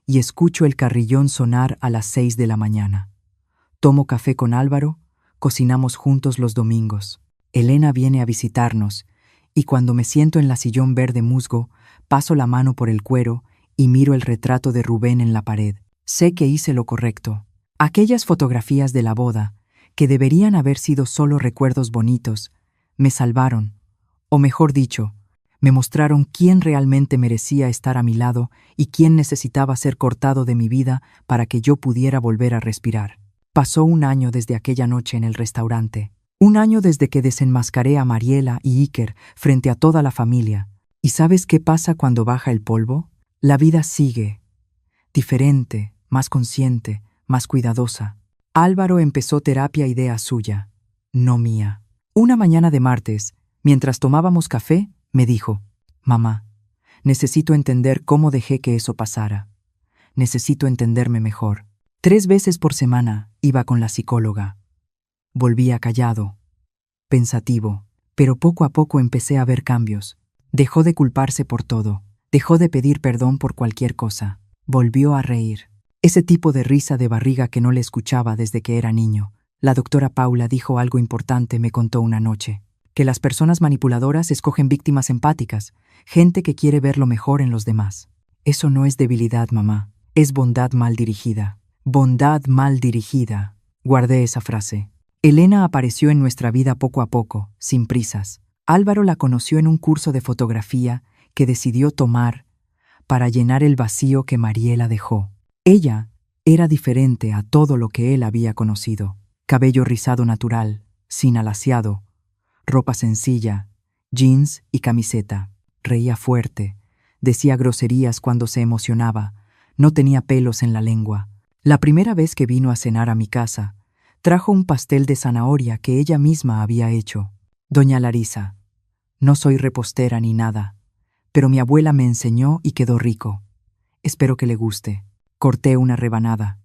y escucho el carrillón sonar a las 6 de la mañana. Tomo café con Álvaro, cocinamos juntos los domingos. Elena viene a visitarnos, y cuando me siento en la sillón verde musgo, paso la mano por el cuero y miro el retrato de Rubén en la pared. Sé que hice lo correcto. Aquellas fotografías de la boda, que deberían haber sido solo recuerdos bonitos, me salvaron, o mejor dicho, Me mostraron quién realmente merecía estar a mi lado y quién necesitaba ser cortado de mi vida para que yo pudiera volver a respirar. Pasó un año desde aquella noche en el restaurante. Un año desde que desenmascaré a Mariela y Iker frente a toda la familia. ¿Y sabes qué pasa cuando baja el polvo? La vida sigue. Diferente, más consciente, más cuidadosa. Álvaro empezó terapia idea suya, no mía. Una mañana de martes, mientras tomábamos café, me dijo: «Mamá, necesito entender cómo dejé que eso pasara. Necesito entenderme mejor». 3 veces por semana iba con la psicóloga. Volvía callado, pensativo, pero poco a poco empecé a ver cambios. Dejó de culparse por todo, dejó de pedir perdón por cualquier cosa. Volvió a reír. Ese tipo de risa de barriga que no le escuchaba desde que era niño. La doctora Paula dijo algo importante, me contó una noche: que las personas manipuladoras escogen víctimas empáticas, gente que quiere ver lo mejor en los demás. Eso no es debilidad, mamá, es bondad mal dirigida. Bondad mal dirigida. Guardé esa frase. Elena apareció en nuestra vida poco a poco, sin prisas. Álvaro la conoció en un curso de fotografía que decidió tomar para llenar el vacío que Mariela dejó. Ella era diferente a todo lo que él había conocido. Cabello rizado natural, sin alaciado, ropa sencilla, jeans y camiseta. Reía fuerte, decía groserías cuando se emocionaba, no tenía pelos en la lengua. La primera vez que vino a cenar a mi casa, trajo un pastel de zanahoria que ella misma había hecho. Doña Larisa, no soy repostera ni nada, pero mi abuela me enseñó y quedó rico. Espero que le guste. Corté una rebanada.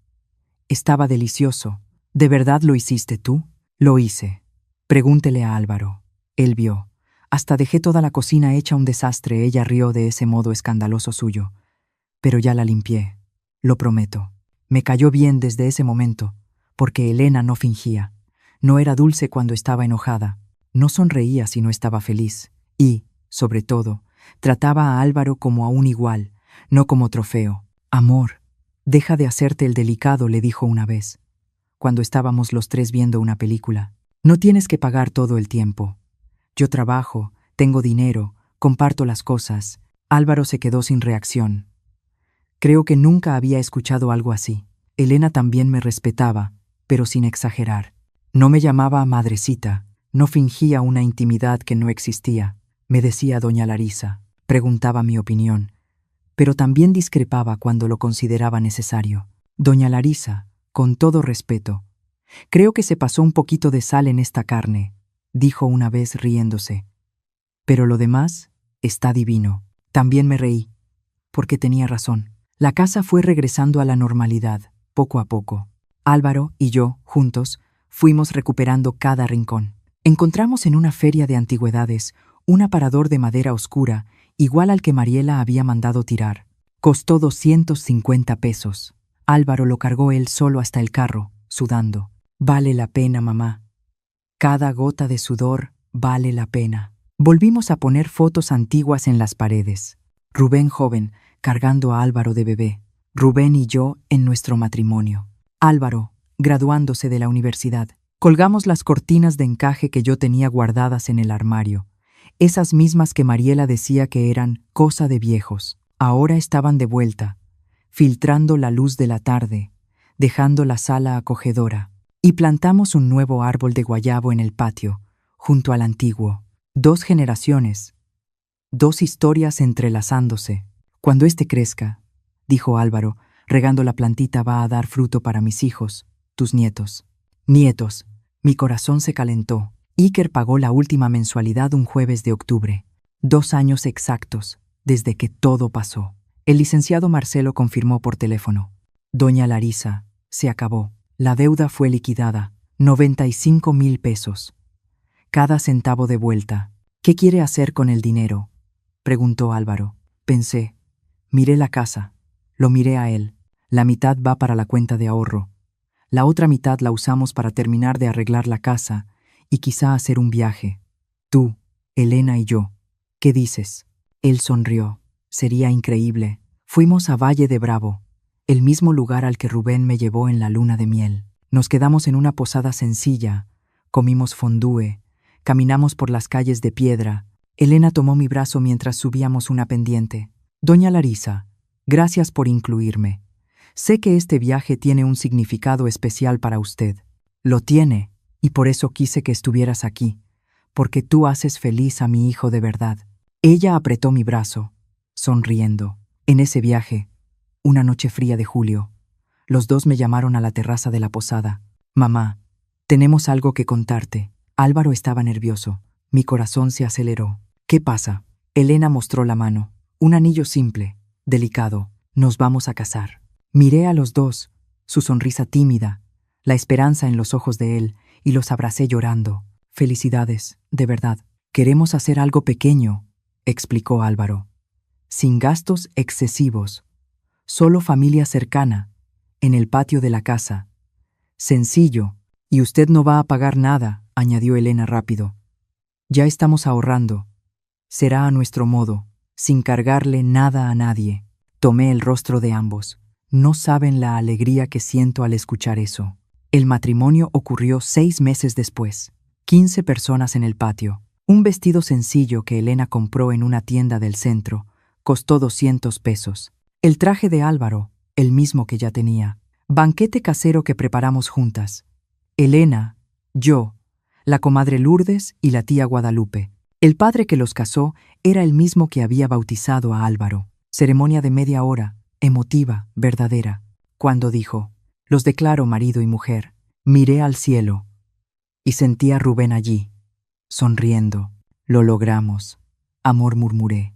Estaba delicioso. ¿De verdad lo hiciste tú? Lo hice. Pregúntele a Álvaro. Él vio. Hasta dejé toda la cocina hecha un desastre. Ella rió de ese modo escandaloso suyo. Pero ya la limpié. Lo prometo. Me cayó bien desde ese momento, porque Elena no fingía. No era dulce cuando estaba enojada. No sonreía si no estaba feliz. Y, sobre todo, trataba a Álvaro como a un igual, no como trofeo. Amor, deja de hacerte el delicado, le dijo una vez, cuando estábamos los tres viendo una película. No tienes que pagar todo el tiempo. Yo trabajo, tengo dinero, comparto las cosas. Álvaro se quedó sin reacción. Creo que nunca había escuchado algo así. Elena también me respetaba, pero sin exagerar. No me llamaba madrecita, no fingía una intimidad que no existía. Me decía doña Larisa, preguntaba mi opinión, pero también discrepaba cuando lo consideraba necesario. Doña Larisa, con todo respeto, creo que se pasó un poquito de sal en esta carne, dijo una vez riéndose. Pero lo demás está divino. También me reí, porque tenía razón. La casa fue regresando a la normalidad, poco a poco. Álvaro y yo, juntos, fuimos recuperando cada rincón. Encontramos en una feria de antigüedades un aparador de madera oscura, igual al que Mariela había mandado tirar. Costó 250 pesos. Álvaro lo cargó él solo hasta el carro, sudando. Vale la pena, mamá. Cada gota de sudor vale la pena. Volvimos a poner fotos antiguas en las paredes. Rubén joven, cargando a Álvaro de bebé. Rubén y yo en nuestro matrimonio. Álvaro, graduándose de la universidad. Colgamos las cortinas de encaje que yo tenía guardadas en el armario. Esas mismas que Mariela decía que eran cosa de viejos. Ahora estaban de vuelta, filtrando la luz de la tarde, dejando la sala acogedora. Y plantamos un nuevo árbol de guayabo en el patio, junto al antiguo. 2 generaciones, 2 historias entrelazándose. Cuando este crezca, dijo Álvaro, regando la plantita, va a dar fruto para mis hijos, tus nietos. Nietos. Mi corazón se calentó. Iker pagó la última mensualidad un jueves de octubre. 2 años exactos, desde que todo pasó. El licenciado Marcelo confirmó por teléfono. Doña Larisa, se acabó. La deuda fue liquidada. 95,000 pesos. Cada centavo de vuelta. ¿Qué quiere hacer con el dinero?, preguntó Álvaro. Pensé. Miré la casa. Lo miré a él. La mitad va para la cuenta de ahorro. La otra mitad la usamos para terminar de arreglar la casa y quizá hacer un viaje. Tú, Elena y yo. ¿Qué dices? Él sonrió. Sería increíble. Fuimos a Valle de Bravo, el mismo lugar al que Rubén me llevó en la luna de miel. Nos quedamos en una posada sencilla, comimos fondue, caminamos por las calles de piedra, Elena tomó mi brazo mientras subíamos una pendiente. Doña Larisa, gracias por incluirme. Sé que este viaje tiene un significado especial para usted. Lo tiene, y por eso quise que estuvieras aquí, porque tú haces feliz a mi hijo de verdad. Ella apretó mi brazo, sonriendo. En ese viaje, una noche fría de julio, los dos me llamaron a la terraza de la posada. Mamá, tenemos algo que contarte. Álvaro estaba nervioso. Mi corazón se aceleró. ¿Qué pasa? Elena mostró la mano. Un anillo simple, delicado. Nos vamos a casar. Miré a los dos, su sonrisa tímida, la esperanza en los ojos de él, y los abracé llorando. Felicidades, de verdad. Queremos hacer algo pequeño, explicó Álvaro. Sin gastos excesivos. Solo familia cercana, en el patio de la casa. Sencillo, y usted no va a pagar nada, añadió Elena rápido. Ya estamos ahorrando. Será a nuestro modo, sin cargarle nada a nadie. Tomé el rostro de ambos. No saben la alegría que siento al escuchar eso. El matrimonio ocurrió 6 meses después. 15 personas en el patio. Un vestido sencillo que Elena compró en una tienda del centro costó 200 pesos. El traje de Álvaro, el mismo que ya tenía. Banquete casero que preparamos juntas. Elena, yo, la comadre Lourdes y la tía Guadalupe. El padre que los casó era el mismo que había bautizado a Álvaro. Ceremonia de media hora, emotiva, verdadera. Cuando dijo, los declaro marido y mujer, miré al cielo y sentí a Rubén allí, sonriendo. Lo logramos. Amor, murmuré.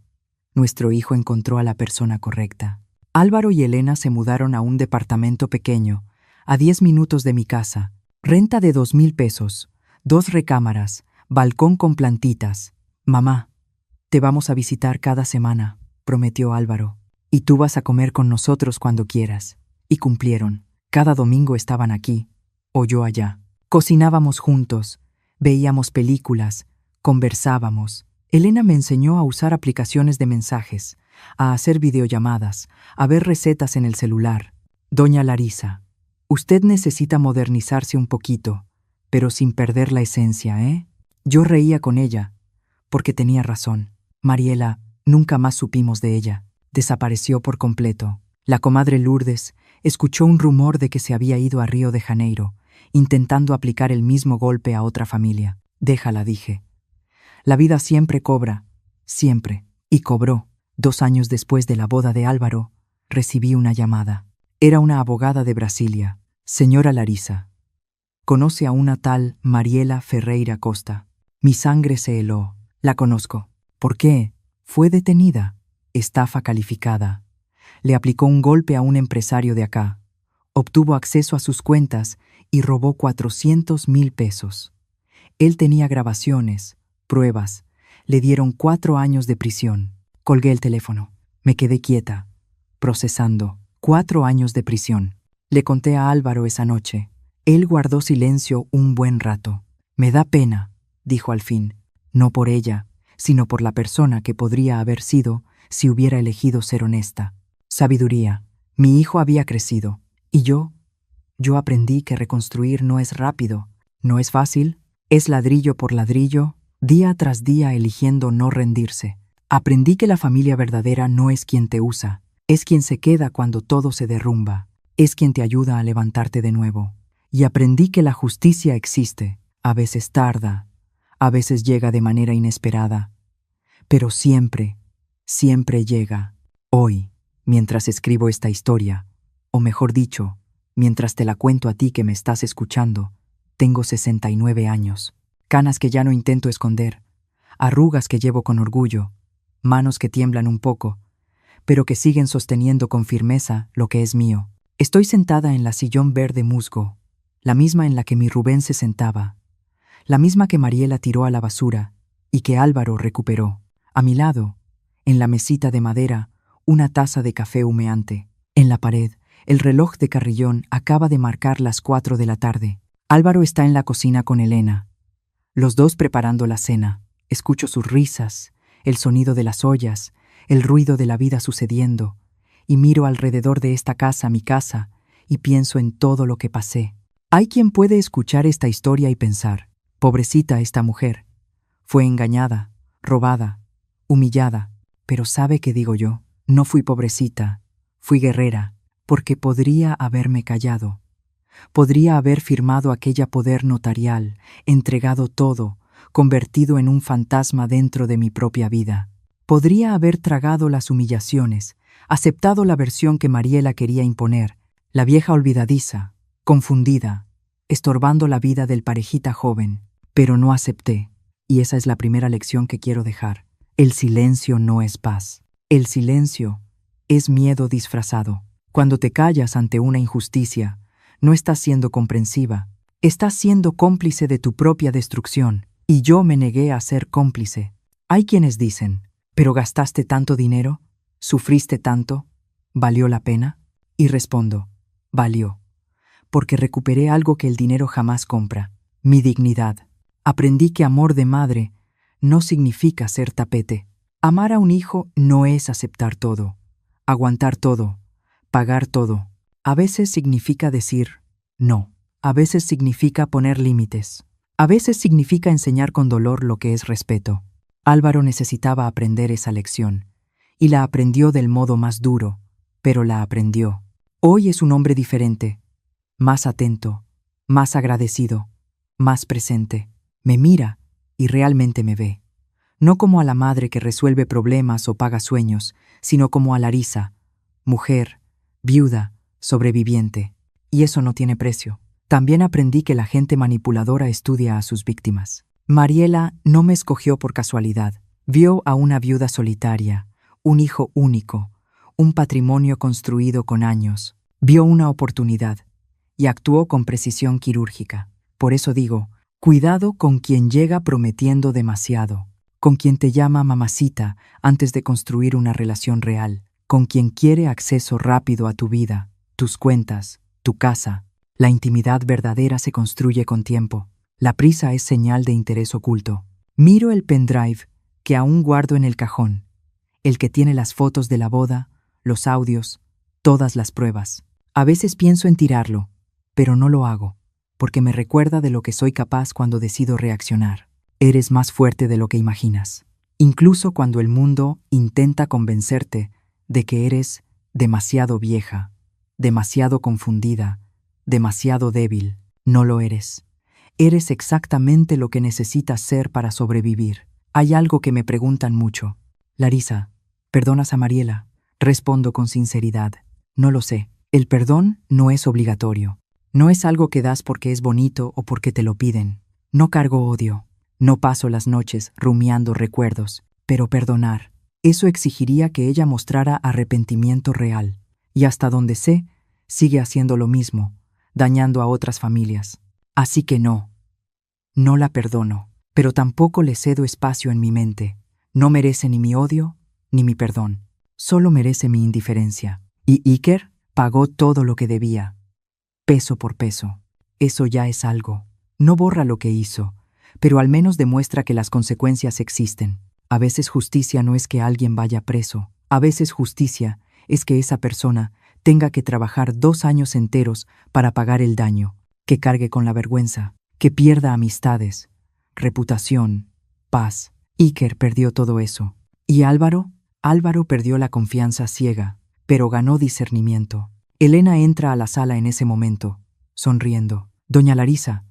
Nuestro hijo encontró a la persona correcta. Álvaro y Elena se mudaron a un departamento pequeño, a 10 minutos de mi casa. Renta de 2,000 pesos, 2 recámaras, balcón con plantitas. Mamá, te vamos a visitar cada semana, prometió Álvaro. Y tú vas a comer con nosotros cuando quieras. Y cumplieron. Cada domingo estaban aquí, o yo allá. Cocinábamos juntos, veíamos películas, conversábamos. Elena me enseñó a usar aplicaciones de mensajes, a hacer videollamadas, a ver recetas en el celular. Doña Larisa, usted necesita modernizarse un poquito, pero sin perder la esencia, ¿eh? Yo reía con ella, porque tenía razón. Mariela, nunca más supimos de ella. Desapareció por completo. La comadre Lourdes escuchó un rumor de que se había ido a Río de Janeiro, intentando aplicar el mismo golpe a otra familia. Déjala, dije. La vida siempre cobra, siempre. Y cobró. 2 años después de la boda de Álvaro, recibí una llamada. Era una abogada de Brasilia. Señora Larisa, conoce a una tal Mariela Ferreira Costa. Mi sangre se heló. La conozco. ¿Por qué? Fue detenida. Estafa calificada. Le aplicó un golpe a un empresario de acá. Obtuvo acceso a sus cuentas y robó 400,000 pesos. Él tenía grabaciones, pruebas. Le dieron 4 años de prisión. Colgué el teléfono. Me quedé quieta, procesando. 4 años de prisión. Le conté a Álvaro esa noche. Él guardó silencio un buen rato. Me da pena, dijo al fin. No por ella, sino por la persona que podría haber sido si hubiera elegido ser honesta. Sabiduría. Mi hijo había crecido. Y yo aprendí que reconstruir no es rápido, no es fácil, es ladrillo por ladrillo, día tras día eligiendo no rendirse. Aprendí que la familia verdadera no es quien te usa, es quien se queda cuando todo se derrumba, es quien te ayuda a levantarte de nuevo. Y aprendí que la justicia existe, a veces tarda, a veces llega de manera inesperada, pero siempre, siempre llega. Hoy, mientras escribo esta historia, o mejor dicho, mientras te la cuento a ti que me estás escuchando, tengo 69 años, canas que ya no intento esconder, arrugas que llevo con orgullo, manos que tiemblan un poco, pero que siguen sosteniendo con firmeza lo que es mío. Estoy sentada en la sillón verde musgo, la misma en la que mi Rubén se sentaba, la misma que Mariela tiró a la basura y que Álvaro recuperó. A mi lado, en la mesita de madera, una taza de café humeante. En la pared, el reloj de carrillón acaba de marcar las 4 de la tarde. Álvaro está en la cocina con Elena, los dos preparando la cena. Escucho sus risas, el sonido de las ollas, el ruido de la vida sucediendo, y miro alrededor de esta casa, mi casa, y pienso en todo lo que pasé. Hay quien puede escuchar esta historia y pensar, pobrecita esta mujer, fue engañada, robada, humillada. Pero ¿sabe qué digo yo? No fui pobrecita, fui guerrera, porque podría haberme callado. Podría haber firmado aquella poder notarial, entregado todo, convertido en un fantasma dentro de mi propia vida. Podría haber tragado las humillaciones, aceptado la versión que Mariela quería imponer, la vieja olvidadiza, confundida, estorbando la vida del parejita joven. Pero no acepté, y esa es la primera lección que quiero dejar. El silencio no es paz. El silencio es miedo disfrazado. Cuando te callas ante una injusticia, no estás siendo comprensiva, estás siendo cómplice de tu propia destrucción. Y yo me negué a ser cómplice. Hay quienes dicen, ¿pero gastaste tanto dinero? ¿Sufriste tanto? ¿Valió la pena? Y respondo, valió. Porque recuperé algo que el dinero jamás compra, mi dignidad. Aprendí que amor de madre no significa ser tapete. Amar a un hijo no es aceptar todo, aguantar todo, pagar todo. A veces significa decir no. A veces significa poner límites. A veces significa enseñar con dolor lo que es respeto. Álvaro necesitaba aprender esa lección, y la aprendió del modo más duro, pero la aprendió. Hoy es un hombre diferente, más atento, más agradecido, más presente. Me mira y realmente me ve. No como a la madre que resuelve problemas o paga sueños, sino como a Larisa, mujer, viuda, sobreviviente. Y eso no tiene precio. También aprendí que la gente manipuladora estudia a sus víctimas. Mariela no me escogió por casualidad. Vio a una viuda solitaria, un hijo único, un patrimonio construido con años. Vio una oportunidad y actuó con precisión quirúrgica. Por eso digo, cuidado con quien llega prometiendo demasiado, con quien te llama mamacita antes de construir una relación real, con quien quiere acceso rápido a tu vida, tus cuentas, tu casa. La intimidad verdadera se construye con tiempo. La prisa es señal de interés oculto. Miro el pendrive que aún guardo en el cajón, el que tiene las fotos de la boda, los audios, todas las pruebas. A veces pienso en tirarlo, pero no lo hago, porque me recuerda de lo que soy capaz cuando decido reaccionar. Eres más fuerte de lo que imaginas, incluso cuando el mundo intenta convencerte de que eres demasiado vieja, demasiado confundida, demasiado débil. No lo eres. Eres exactamente lo que necesitas ser para sobrevivir. Hay algo que me preguntan mucho. Larisa, ¿perdonas a Mariela? Respondo con sinceridad. No lo sé. El perdón no es obligatorio. No es algo que das porque es bonito o porque te lo piden. No cargo odio. No paso las noches rumiando recuerdos. Pero perdonar, eso exigiría que ella mostrara arrepentimiento real. Y hasta donde sé, sigue haciendo lo mismo, dañando a otras familias. Así que no la perdono, pero tampoco le cedo espacio en mi mente. No merece ni mi odio, ni mi perdón. Solo merece mi indiferencia. Y Iker pagó todo lo que debía, peso por peso. Eso ya es algo. No borra lo que hizo, pero al menos demuestra que las consecuencias existen. A veces justicia no es que alguien vaya preso. A veces justicia es que esa persona tenga que trabajar 2 años enteros para pagar el daño, que cargue con la vergüenza, que pierda amistades, reputación, paz. Iker perdió todo eso. ¿Y Álvaro? Álvaro perdió la confianza ciega, pero ganó discernimiento. Elena entra a la sala en ese momento, sonriendo. Doña Larisa,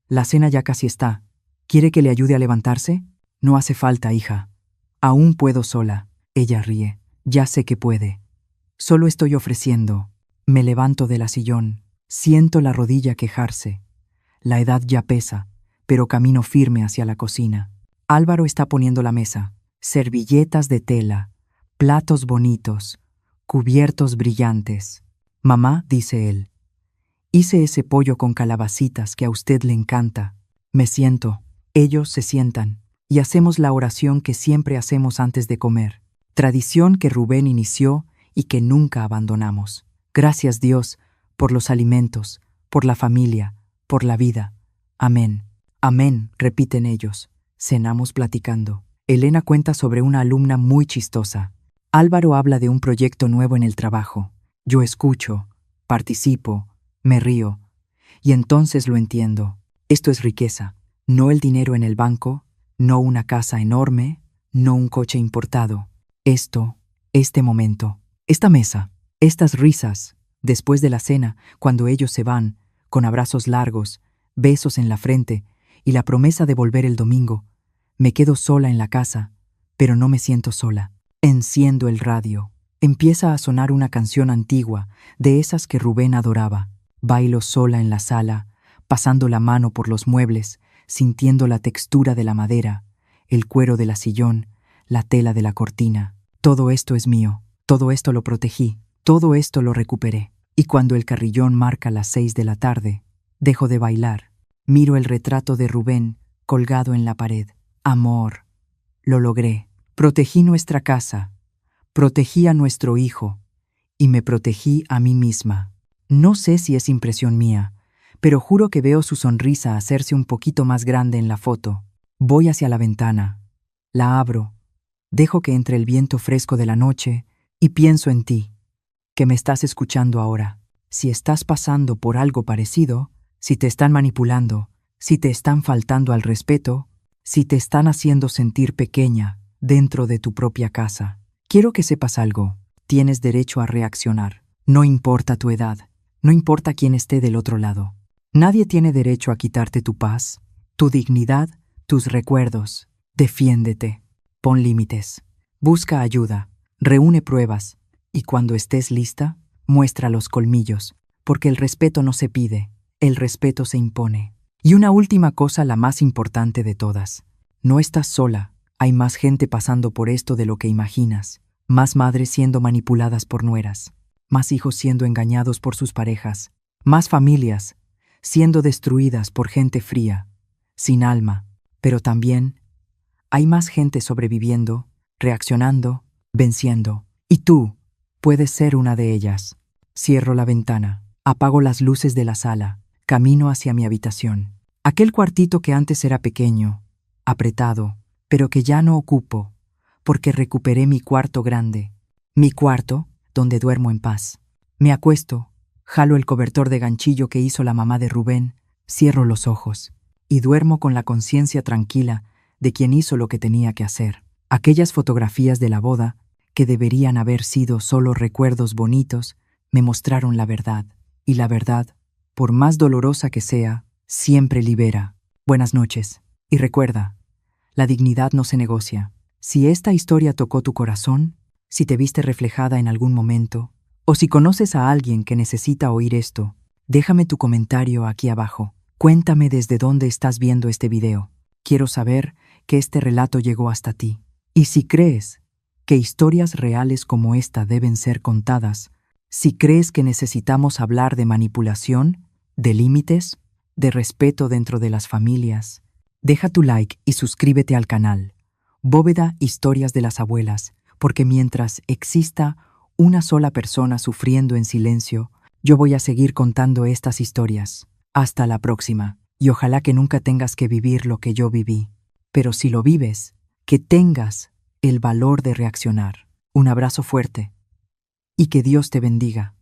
la cena ya casi está. ¿Quiere que le ayude a levantarse? No hace falta, hija. Aún puedo sola. Ella ríe. Ya sé que puede. Solo estoy ofreciendo. Me levanto de la sillón. Siento la rodilla quejarse. La edad ya pesa, pero camino firme hacia la cocina. Álvaro está poniendo la mesa. Servilletas de tela, platos bonitos, cubiertos brillantes. Mamá, dice él, hice ese pollo con calabacitas que a usted le encanta. Me siento. Ellos se sientan. Y hacemos la oración que siempre hacemos antes de comer. Tradición que Rubén inició y que nunca abandonamos. Gracias, Dios, por los alimentos, por la familia, por la vida. Amén. Amén, repiten ellos. Cenamos platicando. Elena cuenta sobre una alumna muy chistosa. Álvaro habla de un proyecto nuevo en el trabajo. Yo escucho, participo, me río. Y entonces lo entiendo. Esto es riqueza. No el dinero en el banco, no una casa enorme, no un coche importado. Esto, este momento, esta mesa, estas risas, después de la cena, cuando ellos se van, con abrazos largos, besos en la frente y la promesa de volver el domingo. Me quedo sola en la casa, pero no me siento sola. Enciendo el radio. Empieza a sonar una canción antigua, de esas que Rubén adoraba. Bailo sola en la sala, pasando la mano por los muebles, sintiendo la textura de la madera, el cuero de la sillón, la tela de la cortina. Todo esto es mío, todo esto lo protegí, todo esto lo recuperé. Y cuando el carrillón marca las 6 de la tarde, dejo de bailar. Miro el retrato de Rubén colgado en la pared. Amor, lo logré. Protegí nuestra casa, protegí a nuestro hijo y me protegí a mí misma. No sé si es impresión mía, pero juro que veo su sonrisa hacerse un poquito más grande en la foto. Voy hacia la ventana, la abro, dejo que entre el viento fresco de la noche y pienso en ti, que me estás escuchando ahora. Si estás pasando por algo parecido, si te están manipulando, si te están faltando al respeto, si te están haciendo sentir pequeña dentro de tu propia casa, quiero que sepas algo. Tienes derecho a reaccionar. No importa tu edad, no importa quién esté del otro lado. Nadie tiene derecho a quitarte tu paz, tu dignidad, tus recuerdos. Defiéndete. Pon límites. Busca ayuda. Reúne pruebas. Y cuando estés lista, muestra los colmillos, porque el respeto no se pide, el respeto se impone. Y una última cosa, la más importante de todas. No estás sola. Hay más gente pasando por esto de lo que imaginas. Más madres siendo manipuladas por nueras. Más hijos siendo engañados por sus parejas. Más familias siendo destruidas por gente fría, sin alma. Pero también hay más gente sobreviviendo, reaccionando, venciendo. Y tú puedes ser una de ellas. Cierro la ventana, apago las luces de la sala, camino hacia mi habitación. Aquel cuartito que antes era pequeño, apretado, pero que ya no ocupo, porque recuperé mi cuarto grande, mi cuarto donde duermo en paz. Me acuesto, jalo el cobertor de ganchillo que hizo la mamá de Rubén, cierro los ojos y duermo con la conciencia tranquila de quien hizo lo que tenía que hacer. Aquellas fotografías de la boda, que deberían haber sido solo recuerdos bonitos, me mostraron la verdad. Y la verdad, por más dolorosa que sea, siempre libera. Buenas noches. Y recuerda, la dignidad no se negocia. Si esta historia tocó tu corazón, si te viste reflejada en algún momento, o si conoces a alguien que necesita oír esto, déjame tu comentario aquí abajo. Cuéntame desde dónde estás viendo este video. Quiero saber que este relato llegó hasta ti. Y si crees que historias reales como esta deben ser contadas, si crees que necesitamos hablar de manipulación, de límites, de respeto dentro de las familias, deja tu like y suscríbete al canal. Bóveda Historias de las Abuelas, porque mientras exista una sola persona sufriendo en silencio, yo voy a seguir contando estas historias. Hasta la próxima, y ojalá que nunca tengas que vivir lo que yo viví. Pero si lo vives, que tengas el valor de reaccionar. Un abrazo fuerte y que Dios te bendiga.